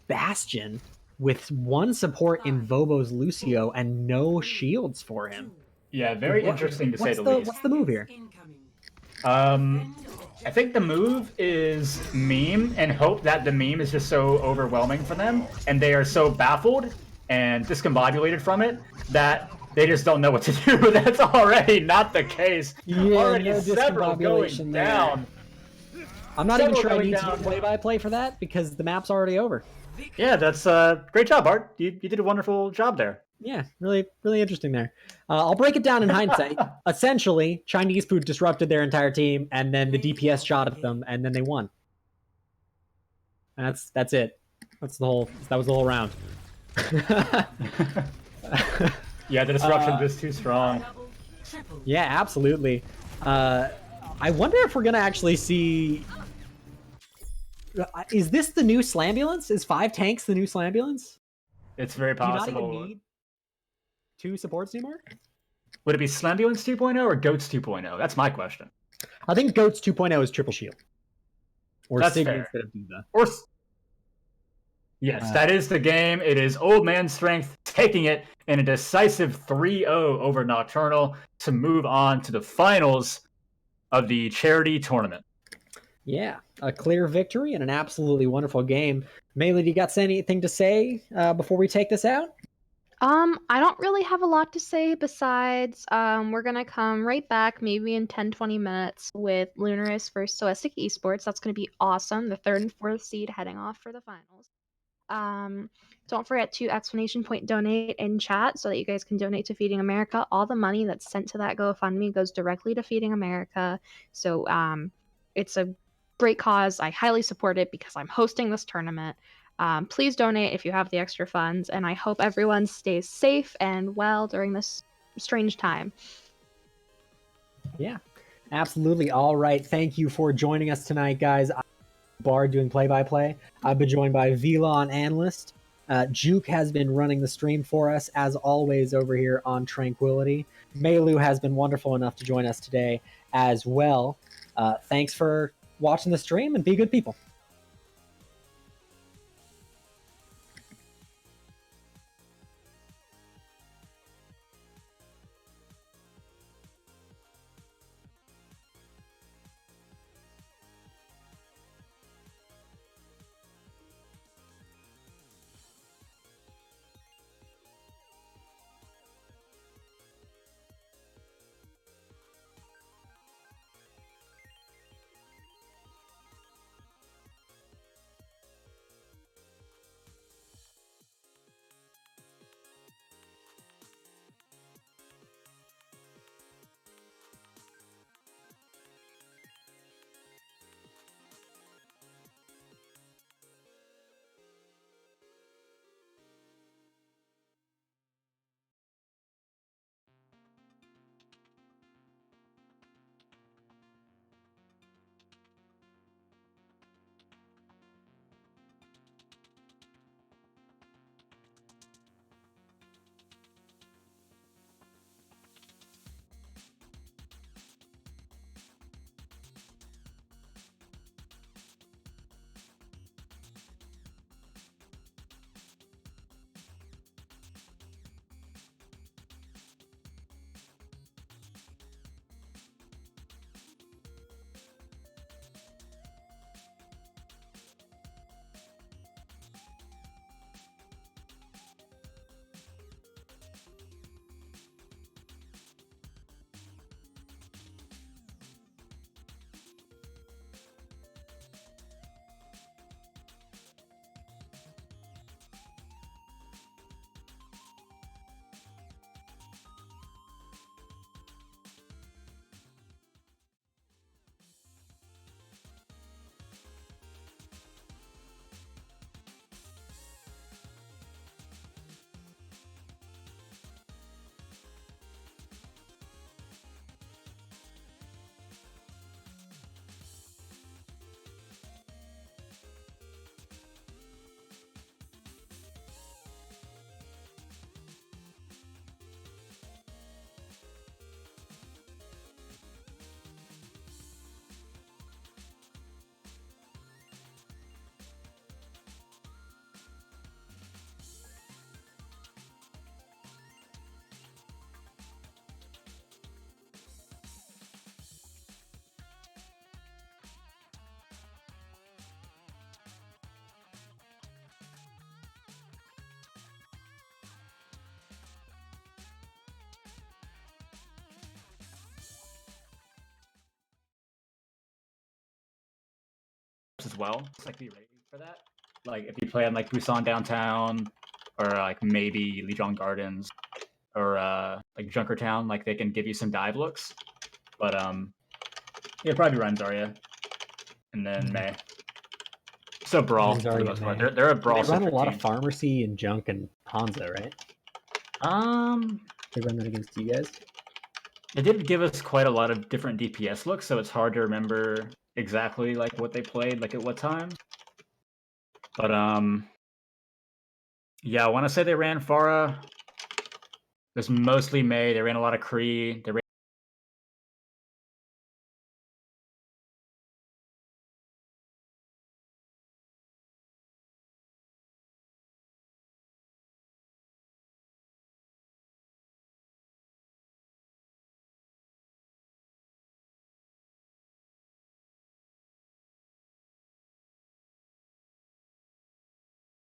Bastion with 1 support in Vobo's Lucio and no shields for him. Yeah, very interesting to say the least. What's the move here? I think the move is meme and hope that the meme is just so overwhelming for them and they are so baffled and discombobulated from it that they just don't know what to do. That's already not the case. Yeah, already no several going down. I'm not even sure I need to play-by-play for that because the map's already over. Yeah, that's great job, Art. You did a wonderful job there. Yeah, really, really interesting there. I'll break it down in hindsight. Essentially, Chinese Food disrupted their entire team, and then the DPS shot at them, and then they won. That's it. That was the whole round. Yeah, the disruption is too strong. Yeah, absolutely. I wonder if we're gonna actually see. Is this the new Slambulance? Is 5 tanks the new Slambulance? It's very possible. Do you not even need 2 supports anymore? Would it be Slambulance 2.0 or Goats 2.0? That's my question. I think Goats 2.0 is triple shield. Or That's Sigma fair. instead of Diva. Or yes, that is the game. It is Old Man Strength taking it in a decisive 3-0 over Nocturnal to move on to the finals of the charity tournament. Yeah, a clear victory and an absolutely wonderful game. Melee, do you got anything to say before we take this out? I don't really have a lot to say besides we're gonna come right back maybe in 10-20 minutes with Lunaris versus Soestic Esports. That's gonna be awesome. The 3rd and 4th seed heading off for the finals. Don't forget to exclamation point donate in chat so that you guys can donate to Feeding America. All the money that's sent to that GoFundMe goes directly to Feeding America. So it's a great cause. I highly support it because I'm hosting this tournament. Please donate if you have the extra funds, and I hope everyone stays safe and well during this strange time. Yeah, absolutely. All right. Thank you for joining us tonight, guys. I'm Bard doing play-by-play. I've been joined by Velon Analyst. Juke has been running the stream for us, as always, over here on Tranquility. Melu has been wonderful enough to join us today as well. Thanks for watching the stream, and be good people. As well, just like be ready for that. Like if you play on like Busan Downtown, or like maybe Lijiang Gardens, or like Junkertown, like they can give you some dive looks. But yeah, probably run Zarya, and then May. So Brawl for the most part. They're a Brawl. They run a lot team. of Pharmacy and Junk and Hanzo, right? They run that against you guys. They did give us quite a lot of different DPS looks, so it's hard to remember exactly like what they played, like at what time. But yeah, I want to say they ran Pharah. It was mostly May. They ran a lot of Kree. They ran